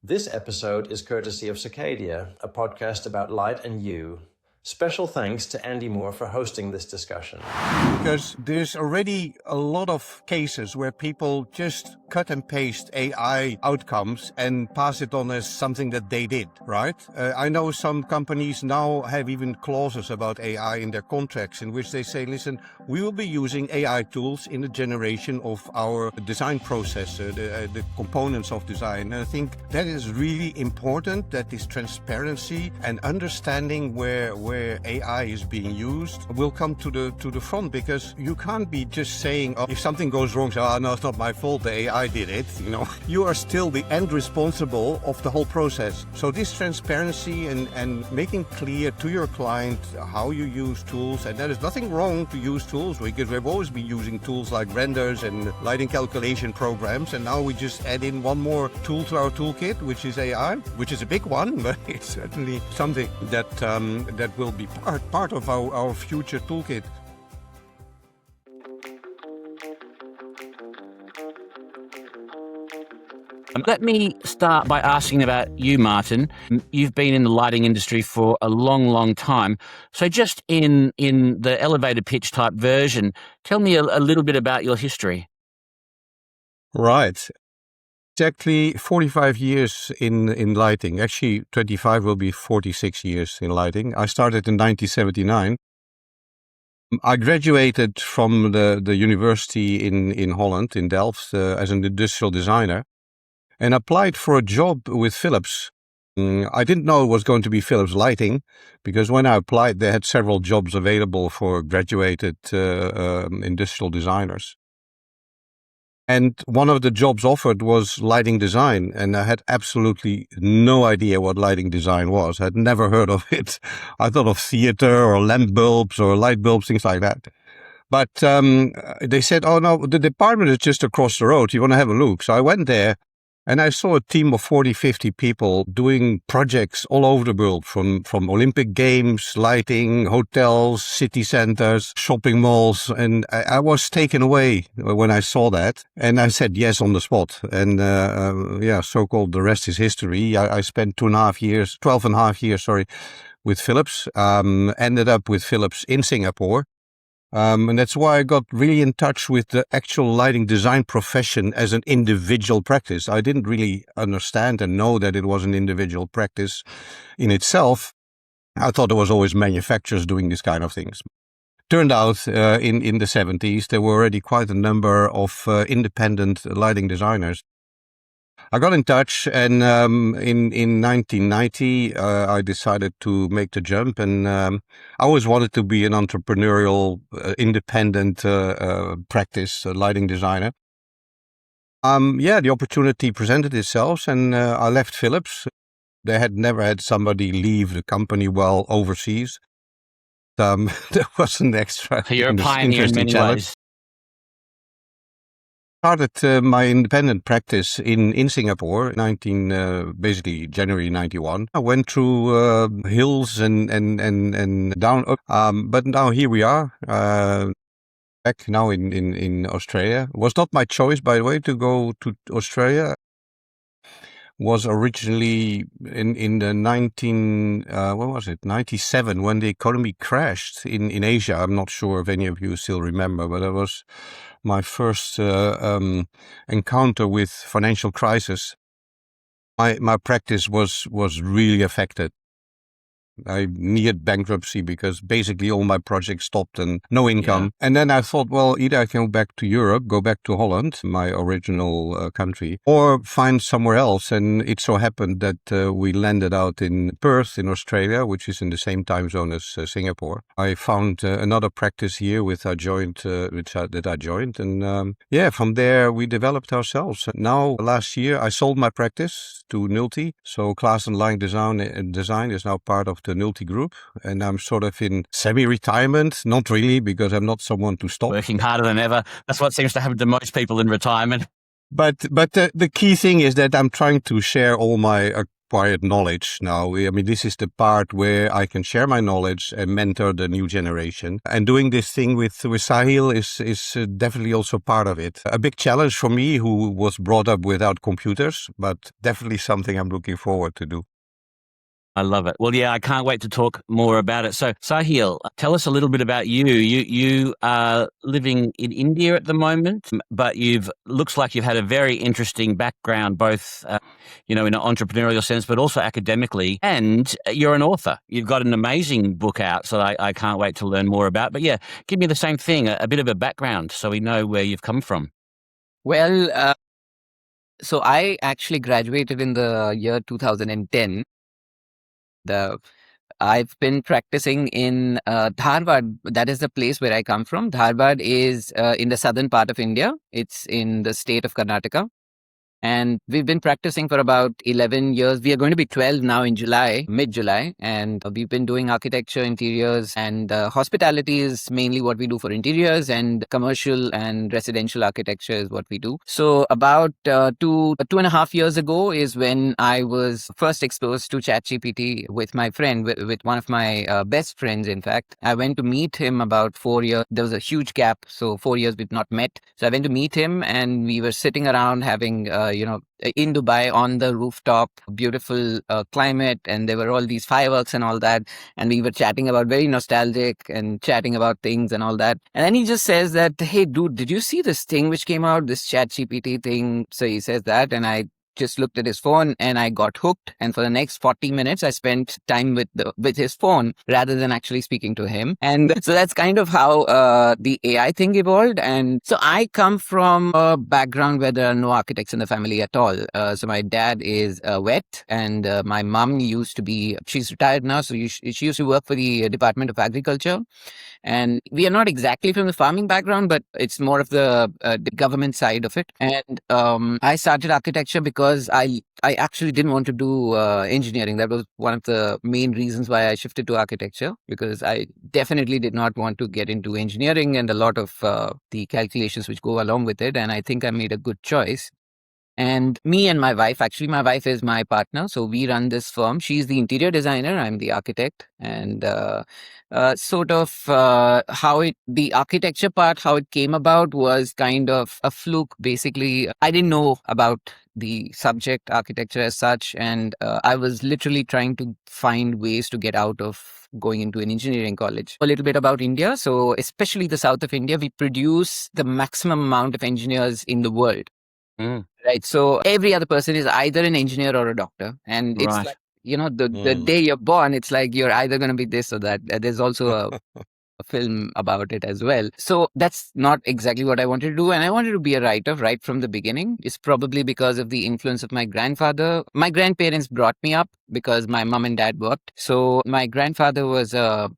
This episode is courtesy of Circadia, a podcast about light and you. Special thanks to Andy Moore for hosting this discussion. Because there's already a lot of cases where people just cut and paste AI outcomes and pass it on as something that they did, right? I know some companies now have even clauses about AI in their contracts in which they say, listen, we will be using AI tools in the generation of our design process, the components of design. And I think that is really important, that this transparency and understanding where AI is being used will come to the front, because you can't be just saying, oh, if something goes wrong, say, oh no, it's not my fault, the AI did it. You are still the end responsible of the whole process. So this transparency and making clear to your client how you use tools, and there is nothing wrong to use tools, because we've always been using tools like renders and lighting calculation programs, and now we just add in one more tool to our toolkit, which is AI, which is a big one, but it's certainly something that will be part of our future toolkit. Let me start by asking about you, Martin. You've been in the lighting industry for a long, long time. So just in the elevator pitch type version, tell me a little bit about your history. Right. Exactly 45 years in lighting. Actually, 25 will be 46 years in lighting. I started in 1979. I graduated from the university in Holland, in Delft, as an industrial designer, and applied for a job with Philips. I didn't know it was going to be Philips Lighting, because when I applied, they had several jobs available for graduated industrial designers. And one of the jobs offered was lighting design, and I had absolutely no idea what lighting design was. I'd never heard of it. I thought of theater or lamp bulbs or light bulbs, things like that. But they said, oh no, the department is just across the road. You want to have a look? So I went there, and I saw a team of 40, 50 people doing projects all over the world, from Olympic Games, lighting, hotels, city centers, shopping malls. And I was taken away when I saw that. And I said yes on the spot. And so-called the rest is history. I spent 12 and a half years, with Philips. Ended up with Philips in Singapore. And that's why I got really in touch with the actual lighting design profession as an individual practice. I didn't really understand and know that it was an individual practice in itself. I thought there was always manufacturers doing these kind of things. Turned out in the 70s, there were already quite a number of independent lighting designers. I got in touch, and in 1990, I decided to make the jump, and I always wanted to be an entrepreneurial, independent practice lighting designer. The opportunity presented itself, and I left Philips. They had never had somebody leave the company while overseas. There was an extra You're a pioneer in many ways. Started my independent practice in Singapore, basically January 91. I went through hills and down, but now here we are, back now in Australia. It was not my choice, by the way, to go to Australia. Was originally in the 97, when the economy crashed in Asia. I'm not sure if any of you still remember, but it was my first encounter with financial crisis. My practice was really affected. I neared bankruptcy because basically all my projects stopped and no income. Yeah. And then I thought, well, either I can go back to Europe, go back to Holland, my original country, or find somewhere else. And it so happened that we landed out in Perth in Australia, which is in the same time zone as Singapore. I found another practice here that I joined. And from there we developed ourselves. Now, last year, I sold my practice to Nulti. So Klaasen Line Design is now part of the Nulti Group, and I'm sort of in semi-retirement. Not really, because I'm not someone to stop. Working harder than ever. That's what seems to happen to most people in retirement. But the key thing is that I'm trying to share all my acquired knowledge now. I mean, this is the part where I can share my knowledge and mentor the new generation. And doing this thing with Sahil is definitely also part of it. A big challenge for me, who was brought up without computers, but definitely something I'm looking forward to do. I love it. Well, yeah, I can't wait to talk more about it. So, Sahil, tell us a little bit about you. You are living in India at the moment, but looks like you've had a very interesting background, both in an entrepreneurial sense, but also academically. And you're an author. You've got an amazing book out, so I can't wait to learn more about. But yeah, give me the same thing, a bit of a background, so we know where you've come from. Well, so I actually graduated in the year 2010. I've been practicing in Dharwad. That is the place where I come from. Dharwad is in the southern part of India. It's in the state of Karnataka. And we've been practicing for about 11 years. We are going to be 12 now in July, mid-July. And we've been doing architecture, interiors, and hospitality is mainly what we do for interiors, and commercial and residential architecture is what we do. So about 2.5 years ago is when I was first exposed to ChatGPT with my friend, with one of my best friends, in fact. I went to meet him about 4 years. There was a huge gap. So 4 years we've not met. So I went to meet him and we were sitting around having in Dubai on the rooftop, beautiful climate, and there were all these fireworks and all that. And we were chatting about, very nostalgic and chatting about things and all that. And then he just says that, hey, dude, did you see this thing which came out, this ChatGPT thing? So he says that, and I just looked at his phone and I got hooked. And for the next 40 minutes, I spent time with his phone rather than actually speaking to him. And so that's kind of how the AI thing evolved. And so I come from a background where there are no architects in the family at all. So my dad is a vet, and my mom she's retired now. So she used to work for the Department of Agriculture. And we are not exactly from the farming background, but it's more of the government side of it. And I started architecture because I actually didn't want to do engineering. That was one of the main reasons why I shifted to architecture, because I definitely did not want to get into engineering and a lot of the calculations which go along with it. And I think I made a good choice. And me and my wife is my partner. So we run this firm. She's the interior designer. I'm the architect. And the architecture part, how it came about was kind of a fluke. Basically, I didn't know about the subject architecture as such. And I was literally trying to find ways to get out of going into an engineering college. A little bit about India. So especially the south of India, we produce the maximum amount of engineers in the world. Right. So every other person is either an engineer or a doctor. And it's like, the day you're born, it's like you're either going to be this or that. There's also a film about it as well. So that's not exactly what I wanted to do. And I wanted to be a writer right from the beginning. It's probably because of the influence of my grandfather. My grandparents brought me up because my mom and dad worked. So my grandfather was a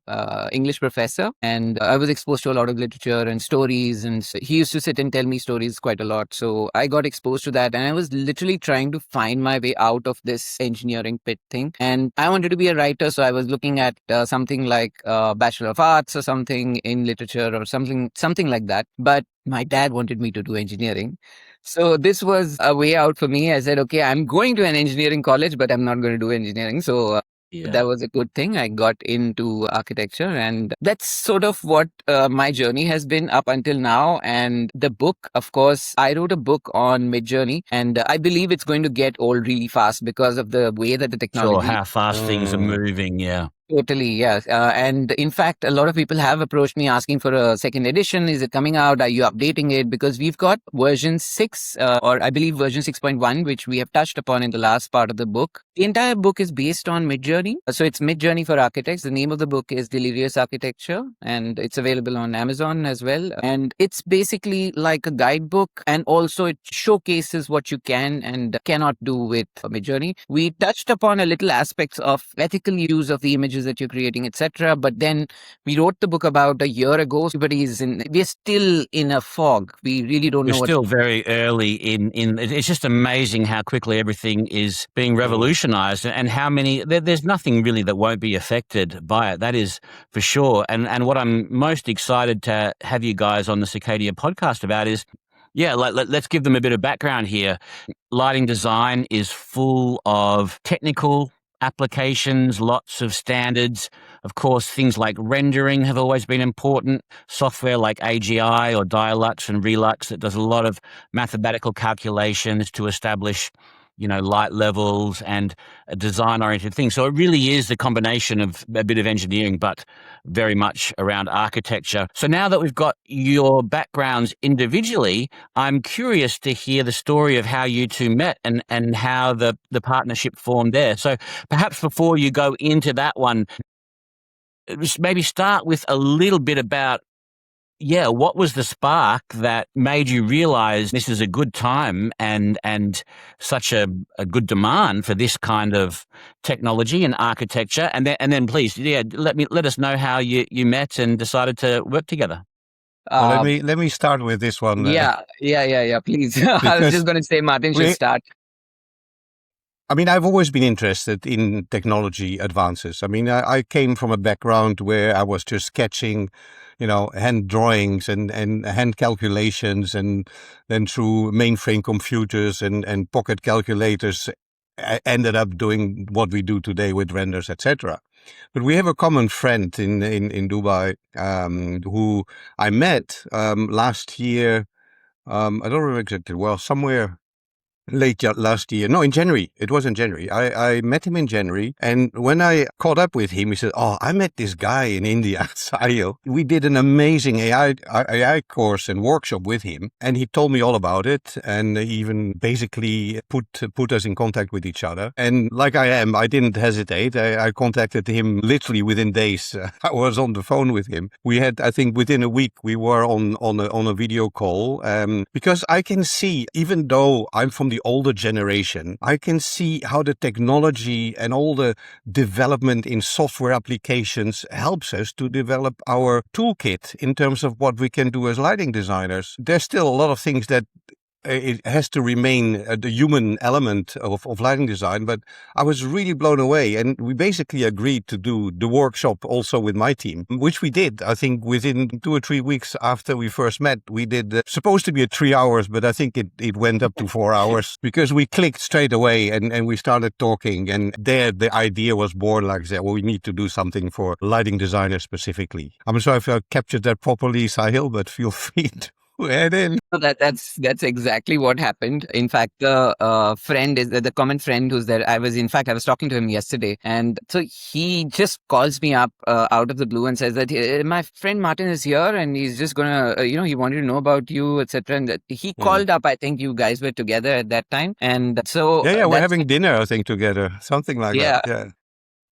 English professor, and I was exposed to a lot of literature and stories. And he used to sit and tell me stories quite a lot. So I got exposed to that, and I was literally trying to find my way out of this engineering pit thing. And I wanted to be a writer. So I was looking at something like Bachelor of Arts or something in literature or something like that. But my dad wanted me to do engineering. So this was a way out for me. I said, okay, I'm going to an engineering college, but I'm not going to do engineering. So that was a good thing. I got into architecture, and that's sort of what my journey has been up until now. And the book, of course, I wrote a book on Midjourney, and I believe it's going to get old really fast because of the way that the technology... Sure, how fast things are moving, yeah. Totally, yes. And in fact, a lot of people have approached me asking for a second edition. Is it coming out? Are you updating it? Because we've got version 6, or I believe version 6.1, which we have touched upon in the last part of the book. The entire book is based on Midjourney. So it's Midjourney for Architects. The name of the book is Delirious Architecture, and it's available on Amazon as well. And it's basically like a guidebook, and also it showcases what you can and cannot do with Midjourney. We touched upon a little aspects of ethical use of the images that you're creating, etc. But then we wrote the book about a year ago. We're still in a fog. We really don't know. We're still very early in. It's just amazing how quickly everything is being revolutionized, and how many. There's nothing really that won't be affected by it. That is for sure. And what I'm most excited to have you guys on the Circadia podcast about is Yeah, let's give them a bit of background here. Lighting design is full of technical applications, lots of standards. Of course, things like rendering have always been important. Software like AGI or Dialux and Relux that does a lot of mathematical calculations to establish, light levels and design-oriented things. So it really is the combination of a bit of engineering, but very much around architecture. So now that we've got your backgrounds individually, I'm curious to hear the story of how you two met and how the partnership formed there. So perhaps before you go into that one, just maybe start with a little bit about, what was the spark that made you realize this is a good time and such a good demand for this kind of technology and architecture? And then please, let us know how you met and decided to work together. Well, let me start with this one. Yeah. Please. I was just going to say Martin should start. I mean, I've always been interested in technology advances. I mean, I came from a background where I was just sketching, hand drawings and hand calculations, and then through mainframe computers and pocket calculators, I ended up doing what we do today with renders, etc. But we have a common friend in Dubai who I met last year. I don't remember exactly well, somewhere late last year. No, in January. It was in January. I met him in January. And when I caught up with him, he said, "Oh, I met this guy in India, Sahil. We did an amazing AI course and workshop with him. And he told me all about it. And even basically put us in contact with each other. And like I didn't hesitate. I contacted him literally within days. I was on the phone with him. We had, I think within a week, we were on a video call. Because I can see, even though I'm from the older generation, I can see how the technology and all the development in software applications helps us to develop our toolkit in terms of what we can do as lighting designers. There's still a lot of things that it has to remain the human element of lighting design, but I was really blown away. And we basically agreed to do the workshop also with my team, which we did. I think within 2 or 3 weeks after we first met, we did supposed to be at 3 hours, but I think it went up to 4 hours because we clicked straight away and we started talking. And there the idea was born, like I said, well, we need to do something for lighting designers specifically. I'm sorry if I captured that properly, Sahil, but feel free to head in. So that's exactly what happened. In fact, the friend is the common friend who's there. I was talking to him yesterday, and so he just calls me up out of the blue and says that my friend Martin is here, and he's just gonna, he wanted to know about you, etc. And that he called up. I think you guys were together at that time, and so we're having dinner, I think, together, something like that. Yeah.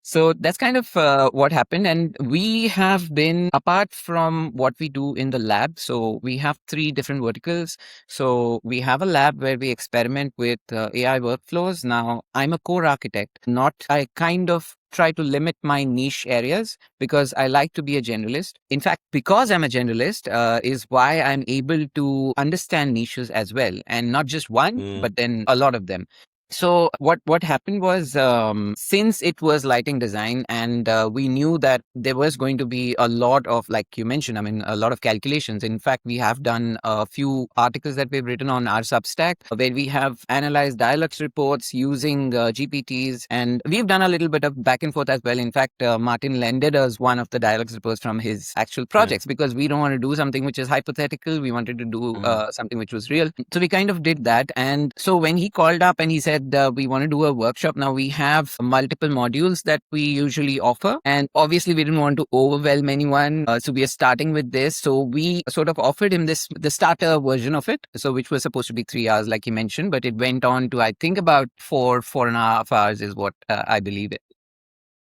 So that's kind of what happened. And we have been, apart from what we do in the lab, so we have 3 different verticals. So we have a lab where we experiment with AI workflows. Now, I'm a core architect, I kind of try to limit my niche areas because I like to be a generalist. In fact, because I'm a generalist is why I'm able to understand niches as well. And not just one, but then a lot of them. So what happened was, since it was lighting design and we knew that there was going to be a lot of, like you mentioned, a lot of calculations. In fact, we have done a few articles that we've written on our Substack where we have analyzed Dialux reports using GPTs, and we've done a little bit of back and forth as well. In fact, Martin lended us one of the Dialux reports from his actual projects because we don't want to do something which is hypothetical. We wanted to do something which was real. So we kind of did that. And so when he called up and he said, we want to do a workshop. Now we have multiple modules that we usually offer, and obviously we didn't want to overwhelm anyone, so we are starting with this. So we sort of offered him the starter version of it, so which was supposed to be 3 hours like he mentioned, but it went on to I think about 4.5 hours is what I believe it.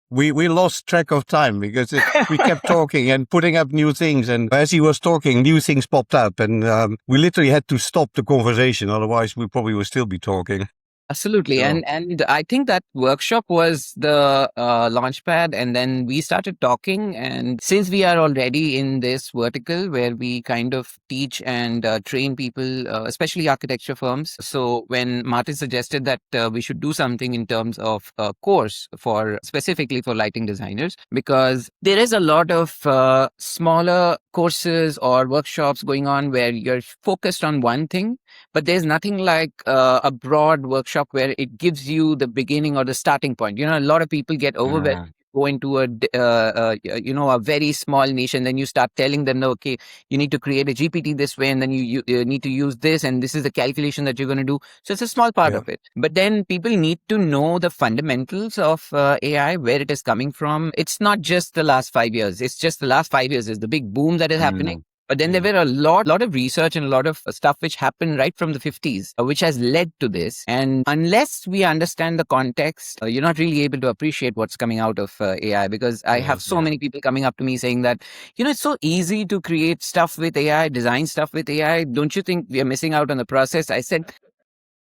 We lost track of time because we kept talking and putting up new things. And as he was talking, new things popped up. And we literally had to stop the conversation. Otherwise, we probably would still be talking. Absolutely. Sure. And I think that workshop was the launchpad. And then we started talking. And since we are already in this vertical where we kind of teach and train people, especially architecture firms. So when Martin suggested that we should do something in terms of a course for specifically for lighting designers, because there is a lot of smaller courses or workshops going on where you're focused on one thing, but there's nothing like a broad workshop where it gives you the beginning or the starting point. A lot of people get overwhelmed, go into a very small niche, and then you start telling them, "No, okay, you need to create a GPT this way, and then you need to use this, and this is the calculation that you're going to do." So it's a small part Yeah. of it. But then people need to know the fundamentals of AI, where it is coming from. It's not just the last 5 years. It's just the last 5 years is the big boom that is happening. But then there were a lot of research and a lot of stuff which happened right from the 50s, which has led to this. And unless we understand the context, you're not really able to appreciate what's coming out of AI. Because I have so many people coming up to me saying that, it's so easy to create stuff with AI, design stuff with AI. Don't you think we are missing out on the process? I said,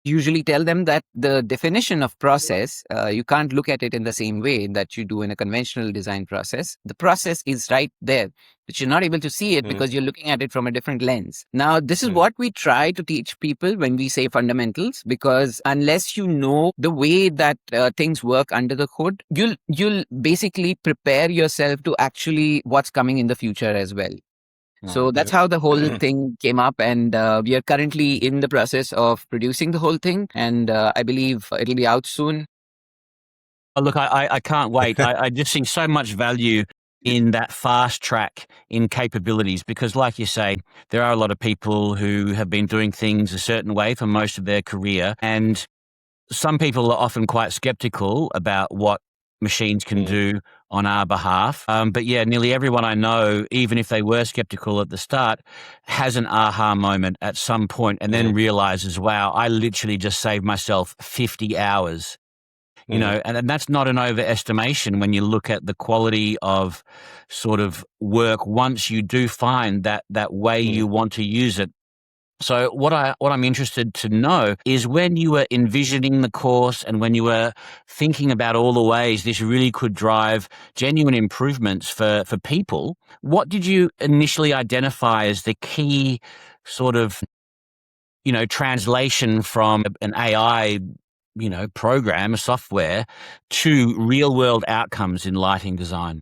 usually tell them that the definition of process, you can't look at it in the same way that you do in a conventional design process. The process is right there, but you're not able to see it because you're looking at it from a different lens. Now, this is what we try to teach people when we say fundamentals, because unless you know the way that things work under the hood, you'll basically prepare yourself to actually what's coming in the future as well. So that's how the whole thing came up, and we are currently in the process of producing the whole thing, and I believe it'll be out soon. Oh, look, I can't wait. I just see so much value in that fast track in capabilities because, like you say, there are a lot of people who have been doing things a certain way for most of their career, and some people are often quite skeptical about what machines can do on our behalf. But yeah, nearly everyone I know, even if they were skeptical at the start, has an aha moment at some point and then realizes, wow, I literally just saved myself 50 hours. And that's not an overestimation when you look at the quality of sort of work once you do find that way you want to use it. So what I'm interested to know is when you were envisioning the course and when you were thinking about all the ways this really could drive genuine improvements for people, what did you initially identify as the key sort of, translation from an AI, program, a software to real world outcomes in lighting design?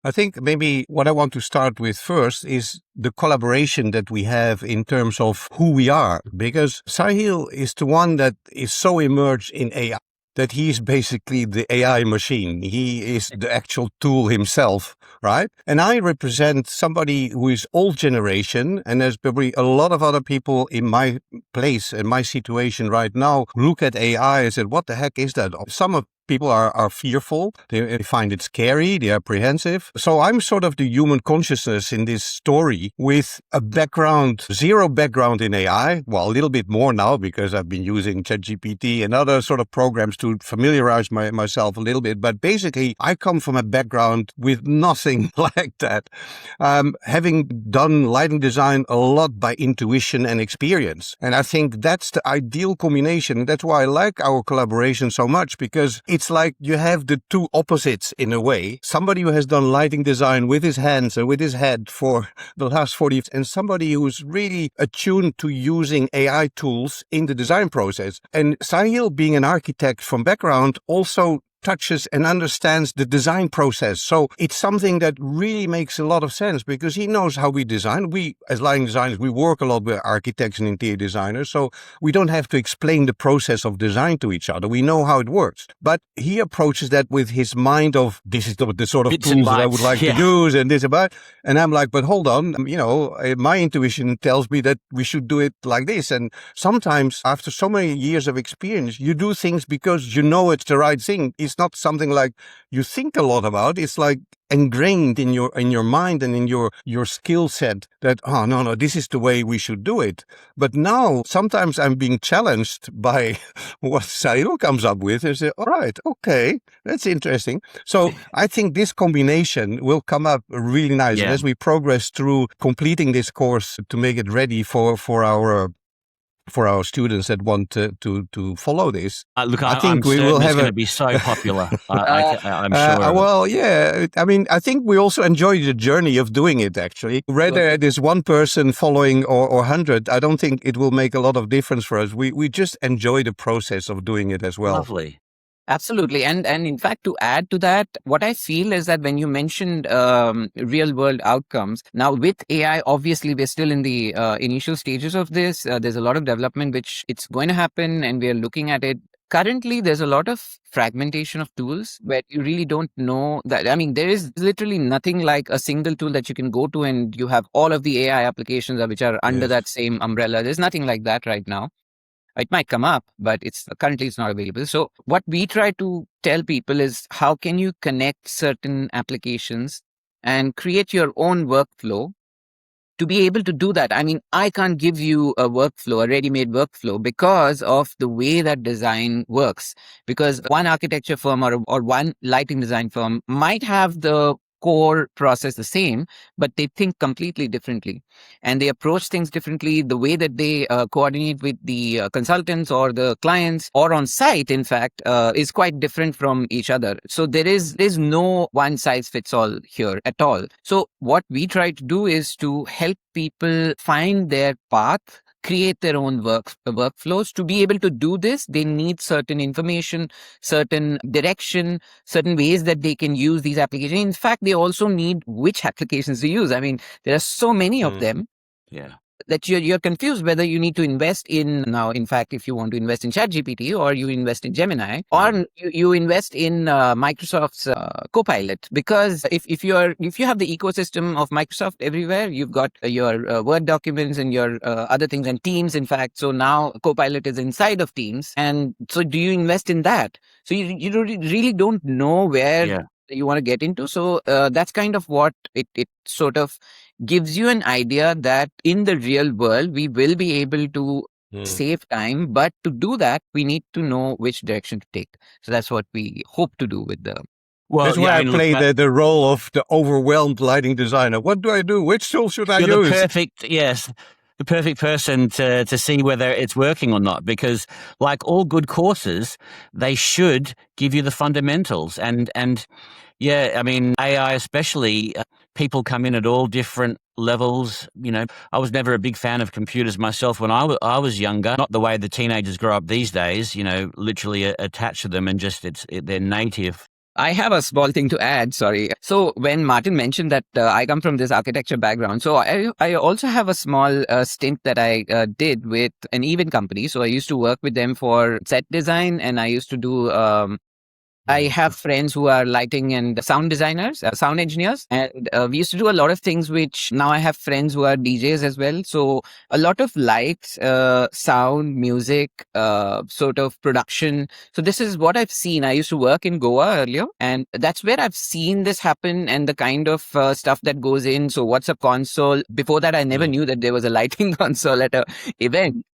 I think maybe what I want to start with first is the collaboration that we have in terms of who we are, because Sahil is the one that is so immersed in AI that he's basically the AI machine. He is the actual tool himself, right? And I represent somebody who is old generation, and there's probably a lot of other people in my place, in my situation right now, look at AI and said, what the heck is that? Some of people are fearful. They find it scary. They're apprehensive. So I'm sort of the human consciousness in this story with a zero background in AI. Well, a little bit more now because I've been using ChatGPT and other sort of programs to familiarize myself a little bit. But basically, I come from a background with nothing like that. Having done lighting design a lot by intuition and experience. And I think that's the ideal combination. That's why I like our collaboration so much, because it's like you have the two opposites in a way. Somebody who has done lighting design with his hands and with his head for the last 40 years, and somebody who's really attuned to using AI tools in the design process. And Sahil, being an architect from background, also touches and understands the design process. So it's something that really makes a lot of sense because he knows how we design. We, as lighting designers, we work a lot with architects and interior designers, so we don't have to explain the process of design to each other. We know how it works. But he approaches that with his mind of, this is the sort of Bits tools and that I bytes, would like yeah. to use and this about. And I'm like, but hold on, my intuition tells me that we should do it like this. And sometimes after so many years of experience, you do things because you know it's the right thing. It's not something like you think a lot about. It's like ingrained in your mind and in your skill set that, oh, no, this is the way we should do it. But now sometimes I'm being challenged by what Sahil comes up with and say, all right, okay, that's interesting. So I think this combination will come up really nice. Yeah. And as we progress through completing this course to make it ready for our for our students that want to follow this. Look, I I'm think we certain will it's have going a to be so popular. I'm sure of it. well, yeah. I mean, I think we also enjoy the journey of doing it, actually. Whether it is one person following or 100, I don't think it will make a lot of difference for us. We just enjoy the process of doing it as well. Lovely. Absolutely. And in fact, to add to that, what I feel is that when you mentioned real world outcomes, now with AI, obviously we're still in the initial stages of this. There's a lot of development which it's going to happen, and we're looking at it. Currently, there's a lot of fragmentation of tools where you really don't know that. I mean, there is literally nothing like a single tool that you can go to and you have all of the AI applications which are under Yes. that same umbrella. There's nothing like that right now. It might come up, but currently it's not available. So what we try to tell people is how can you connect certain applications and create your own workflow to be able to do that. I mean, I can't give you a workflow, a ready-made workflow, because of the way that design works. Because one architecture firm or one lighting design firm might have the core process the same, but they think completely differently and they approach things differently. The way that they coordinate with the consultants or the clients or on site, in fact, is quite different from each other. So there's no one size fits all here at all. So what we try to do is to help people find their path, create their own workflows. To be able to do this, they need certain information, certain direction, certain ways that they can use these applications. In fact, they also need which applications to use. I mean, there are so many of them. Yeah. That you're confused whether you need to invest in now. In fact, if you want to invest in ChatGPT or you invest in Gemini or you invest in Microsoft's Copilot, because if you have the ecosystem of Microsoft everywhere, you've got your Word documents and your other things and Teams. In fact, so now Copilot is inside of Teams, and so do you invest in that? So you really don't know where you want to get into. So that's kind of what it sort of gives you an idea that in the real world, we will be able to save time. But to do that, we need to know which direction to take. So that's what we hope to do with the... Well, that's why I play the role of the overwhelmed lighting designer. What do I do? Which tool should I use? The perfect person to see whether it's working or not, because like all good courses, they should give you the fundamentals. And yeah, I mean, AI especially, people come in at all different levels. You know, I was never a big fan of computers myself when I was younger, not the way the teenagers grow up these days, you know, literally attached to them and just they're native. I have a small thing to add, sorry. So when Martin mentioned that I come from this architecture background, so I also have a small stint that I did with an event company. So I used to work with them for set design, and I used to do... I have friends who are lighting and sound designers, sound engineers, and we used to do a lot of things which now I have friends who are DJs as well. So a lot of lights, sound, music, sort of production. So this is what I've seen. I used to work in Goa earlier, and that's where I've seen this happen and the kind of stuff that goes in. So what's a console? Before that, I never knew that there was a lighting console at an event.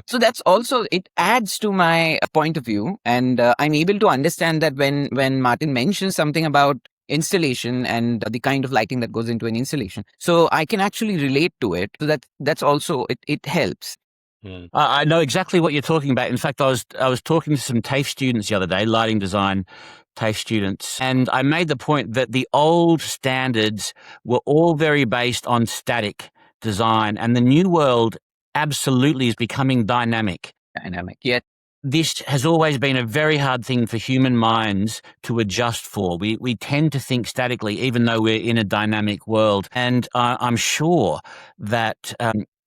So that's also, it adds to my point of view, and I'm able to understand that when Martin mentions something about installation and the kind of lighting that goes into an installation, so I can actually relate to it. So that's also, it helps. I know exactly what you're talking about. In fact, I was talking to some TAFE students the other day, lighting design TAFE students, and I made the point that the old standards were all very based on static design, and the new world absolutely is becoming dynamic. Yet this has always been a very hard thing for human minds to adjust for. We tend to think statically, even though we're in a dynamic world. And I'm sure that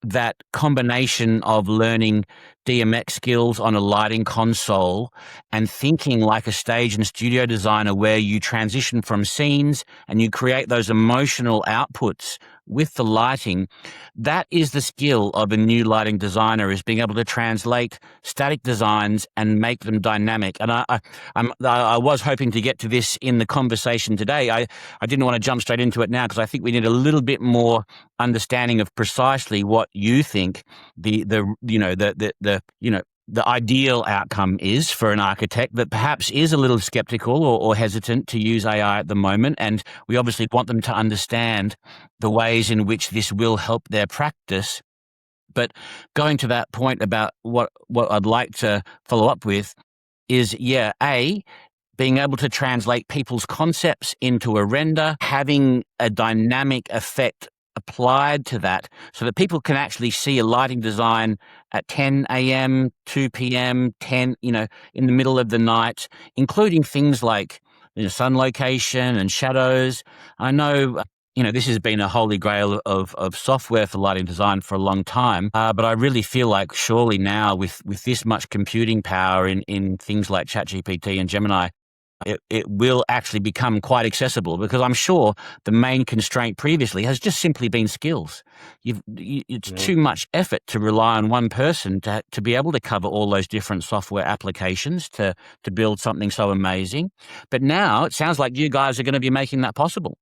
that combination of learning DMX skills on a lighting console and thinking like a stage and studio designer, where you transition from scenes and you create those emotional outputs with the lighting, that is the skill of a new lighting designer, is being able to translate static designs and make them dynamic. And I was hoping to get to this in the conversation today. I didn't want to jump straight into it now, because I think we need a little bit more understanding of precisely what you think the ideal outcome is for an architect that perhaps is a little skeptical or hesitant to use AI at the moment. And we obviously want them to understand the ways in which this will help their practice. But going to that point about what I'd like to follow up with is, being able to translate people's concepts into a render, having a dynamic effect applied to that so that people can actually see a lighting design at 10 a.m., 2 p.m., 10, in the middle of the night, including things like sun location and shadows. I know, this has been a holy grail of software for lighting design for a long time, but I really feel like surely now with this much computing power in things like ChatGPT and Gemini, it will actually become quite accessible, because I'm sure the main constraint previously has just simply been skills. It's too much effort to rely on one person to be able to cover all those different software applications to build something so amazing. But now it sounds like you guys are going to be making that possible.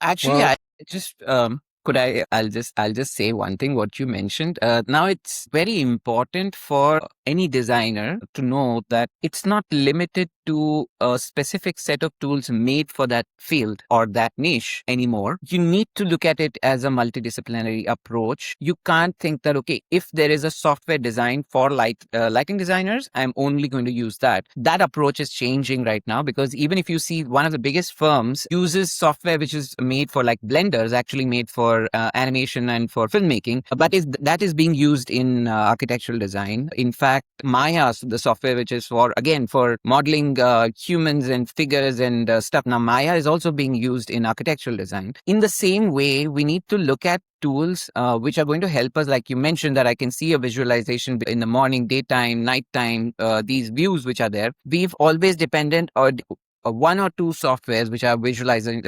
Actually, Well- I just I'll just say one thing. What you mentioned. Now it's very important for any designer to know that it's not limited to a specific set of tools made for that field or that niche anymore. You need to look at it as a multidisciplinary approach. You can't think that, okay, if there is a software designed for lighting designers, I'm only going to use that. That approach is changing right now, because even if you see one of the biggest firms uses software which is made for like blenders, actually made for animation and for filmmaking, but that is being used in architectural design. In fact, Maya, the software which is for modeling humans and figures and stuff. Now, Maya is also being used in architectural design. In the same way, we need to look at tools which are going to help us. Like you mentioned, that I can see a visualization in the morning, daytime, nighttime, these views which are there. We've always depended on one or two softwares which are visualization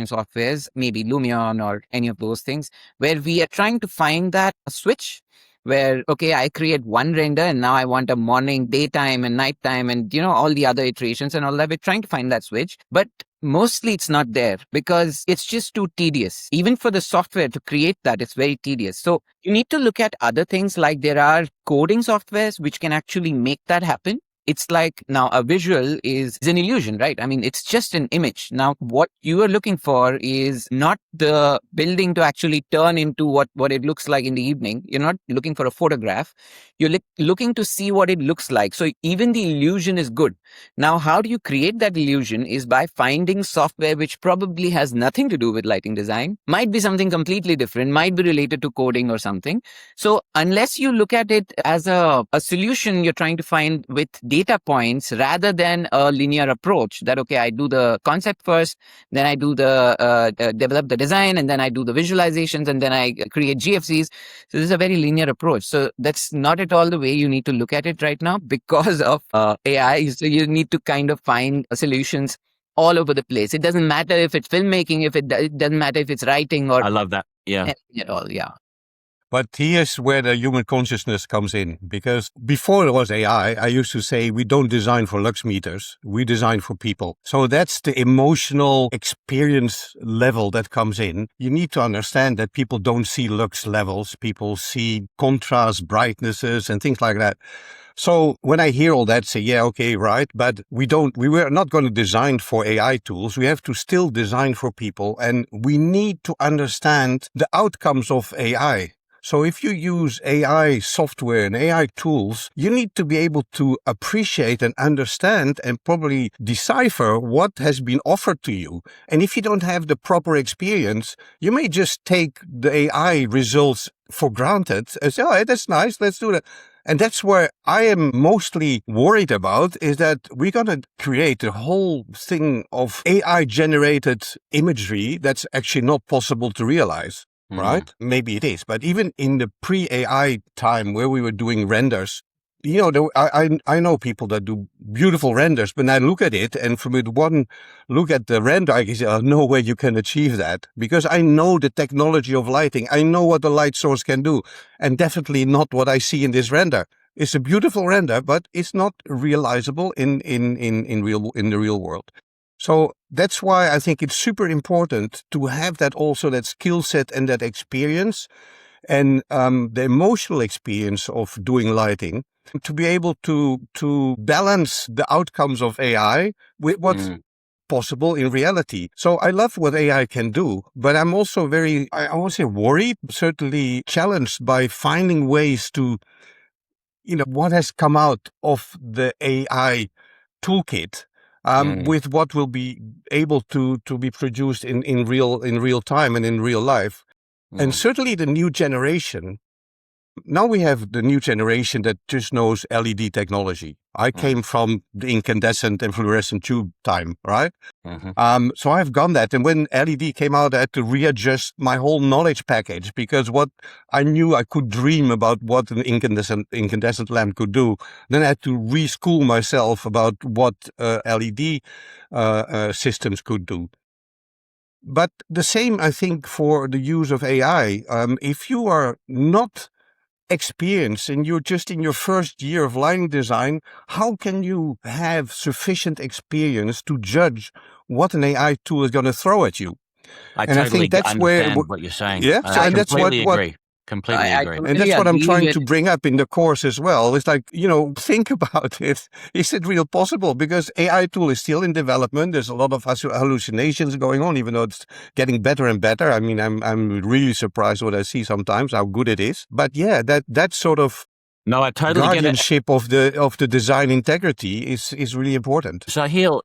softwares, maybe Lumion or any of those things, where we are trying to find that switch where, okay, I create one render and now I want a morning, daytime and nighttime and, all the other iterations and all that. We're trying to find that switch, but mostly it's not there because it's just too tedious. Even for the software to create that, it's very tedious. So you need to look at other things, like there are coding softwares which can actually make that happen. It's like now a visual is an illusion, right? I mean, it's just an image. Now, what you are looking for is not the building to actually turn into what it looks like in the evening. You're not looking for a photograph. You're looking to see what it looks like. So even the illusion is good. Now, how do you create that illusion is by finding software which probably has nothing to do with lighting design, might be something completely different, might be related to coding or something. So unless you look at it as a solution you're trying to find with data points rather than a linear approach, that, okay, I do the concept first, then I do the develop the design, and then I do the visualizations, and then I create GFCs. So this is a very linear approach. So that's not at all the way you need to look at it right now because of AI. So you need to kind of find solutions all over the place. It doesn't matter if it's filmmaking, it doesn't matter if it's writing or I love that. Yeah. anything at all. Yeah. But here's where the human consciousness comes in, because before it was AI, I used to say we don't design for lux meters, we design for people. So that's the emotional experience level that comes in. You need to understand that people don't see lux levels, people see contrast, brightnesses and things like that. So when I hear all that, say, yeah, okay, right, but we were not going to design for AI tools. We have to still design for people, and we need to understand the outcomes of AI. So if you use AI software and AI tools, you need to be able to appreciate and understand and probably decipher what has been offered to you. And if you don't have the proper experience, you may just take the AI results for granted and say, oh, that's nice, let's do that. And that's where I am mostly worried about, is that we're going to create a whole thing of AI-generated imagery that's actually not possible to realize. Right? Maybe it is. But even in the pre-AI time where we were doing renders, I know people that do beautiful renders, but I look at it and from one look at the render, I can say, oh, no way you can achieve that, because I know the technology of lighting. I know what the light source can do, and definitely not what I see in this render. It's a beautiful render, but it's not realizable in the real world. So that's why I think it's super important to have that also, that skill set and that experience and the emotional experience of doing lighting, to be able to balance the outcomes of AI with what possible in reality. So I love what AI can do, but I'm also I won't say worried, certainly challenged by finding ways to, what has come out of the AI toolkit with what will be able to be produced in real time and in real life. And certainly the new generation. Now we have the new generation that just knows LED technology. I came from the incandescent and fluorescent tube time, right? So I've gone that. And when LED came out, I had to readjust my whole knowledge package, because what I knew I could dream about what an incandescent lamp could do. Then I had to reschool myself about what LED systems could do. But the same, I think, for the use of AI. If you are not experienced and you're just in your first year of lighting design, how can you have sufficient experience to judge what an AI tool is going to throw at you? I And I totally think that's understand where, what you're saying. yeah, so, I and that's completely what agree. Completely agree. and that's what I'm trying to bring up in the course as well. It's like, think about it. Is it real possible? Because AI tool is still in development. There's a lot of hallucinations going on, even though it's getting better and better. I mean, I'm really surprised what I see sometimes, how good it is. But yeah, that sort of No, I totally get it. guardianship of the design integrity is really important. Sahil,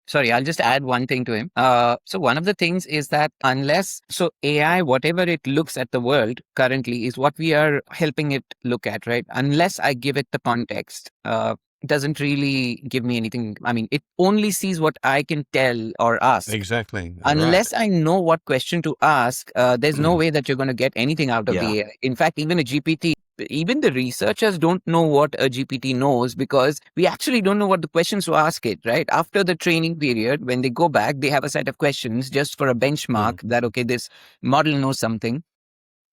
Sorry, I'll just add one thing to him. So one of the things is that AI, whatever it looks at the world currently is what we are helping it look at, right? Unless I give it the context, it doesn't really give me anything. I mean, it only sees what I can tell or ask. Exactly. Unless I know what question to ask, there's no way that you're going to get anything out of the AI. In fact, even a GPT, even the researchers don't know what a GPT knows, because we actually don't know what the questions to ask it, right? After the training period, when they go back, they have a set of questions just for a benchmark that, okay, this model knows something.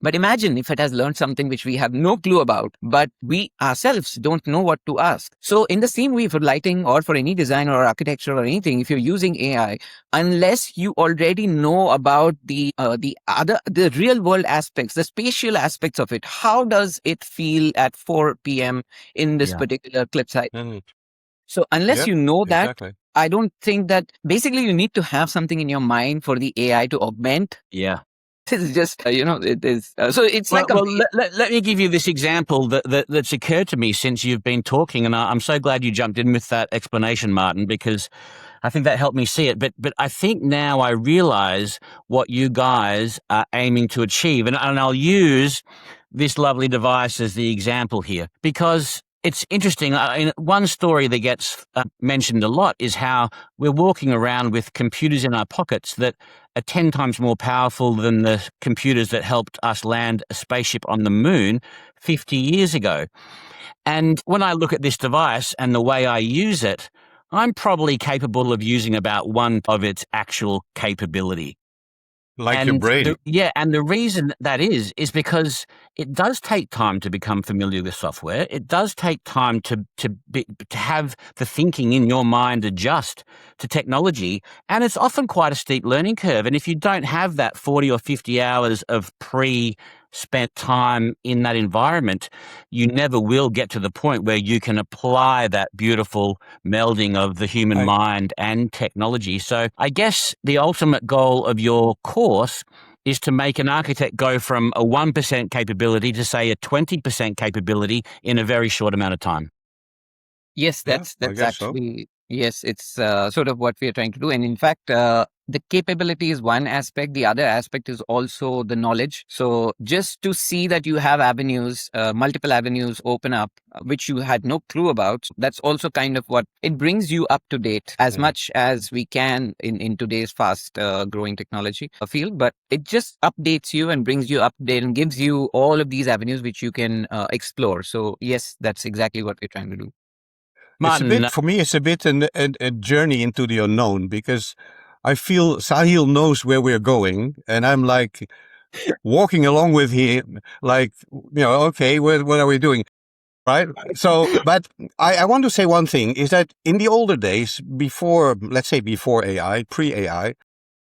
But imagine if it has learned something which we have no clue about, but we ourselves don't know what to ask. So in the same way for lighting or for any design or architecture or anything, if you're using AI, unless you already know about the real world aspects, the spatial aspects of it, how does it feel at 4 p.m. in this particular clip site? So unless you know that, exactly. I don't think that basically you need to have something in your mind for the AI to augment. yeah. This is just, it is. So it's like let me give you this example that's occurred to me since you've been talking, and I'm so glad you jumped in with that explanation, Martin, because I think that helped me see it. But I think now I realize what you guys are aiming to achieve, and I'll use this lovely device as the example here, because it's interesting. One story that gets mentioned a lot is how we're walking around with computers in our pockets that are 10 times more powerful than the computers that helped us land a spaceship on the moon 50 years ago. And when I look at this device and the way I use it, I'm probably capable of using about one of its actual capability. Like your brain. And the reason that is because it does take time to become familiar with software. It does take time to have the thinking in your mind adjust to technology, and it's often quite a steep learning curve. And if you don't have that 40 or 50 hours of spent time in that environment, you never will get to the point where you can apply that beautiful melding of the human mind and technology. So I guess the ultimate goal of your course is to make an architect go from a 1% capability to, say, a 20% capability in a very short amount of time. Yes, that's actually, yes, it's sort of what we are trying to do. And in fact, the capability is one aspect. The other aspect is also the knowledge. So just to see that you have avenues, multiple avenues open up, which you had no clue about, that's also kind of what it brings you up to date as much as we can in today's fast growing technology field. But it just updates you and brings you up to date and gives you all of these avenues which you can explore. So yes, that's exactly what we're trying to do. Martin, For me, it's a bit a journey into the unknown, because I feel Sahil knows where we're going, and I'm like walking along with him, like, okay, what are we doing? Right? So, but I want to say one thing, is that in the older days, before AI, pre-AI,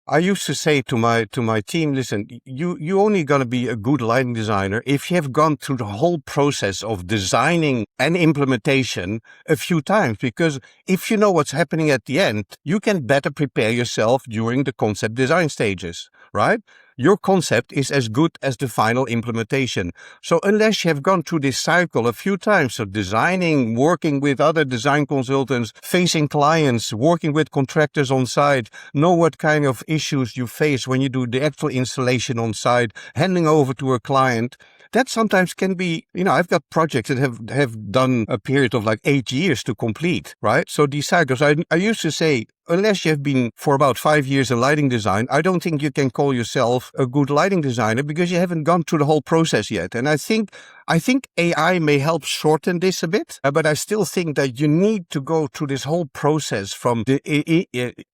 I used to say to my team, listen, you only gonna be a good lighting designer if you have gone through the whole process of designing and implementation a few times, because if you know what's happening at the end, you can better prepare yourself during the concept design stages, right? Your concept is as good as the final implementation. So unless you have gone through this cycle a few times of designing, working with other design consultants, facing clients, working with contractors on site, know what kind of issues you face when you do the actual installation on site, handing over to a client, that sometimes can be, I've got projects that have done a period of like 8 years to complete, right? So these cycles, I used to say, unless you have been for about 5 years in lighting design, I don't think you can call yourself a good lighting designer because you haven't gone through the whole process yet. And I think AI may help shorten this a bit, but I still think that you need to go through this whole process from the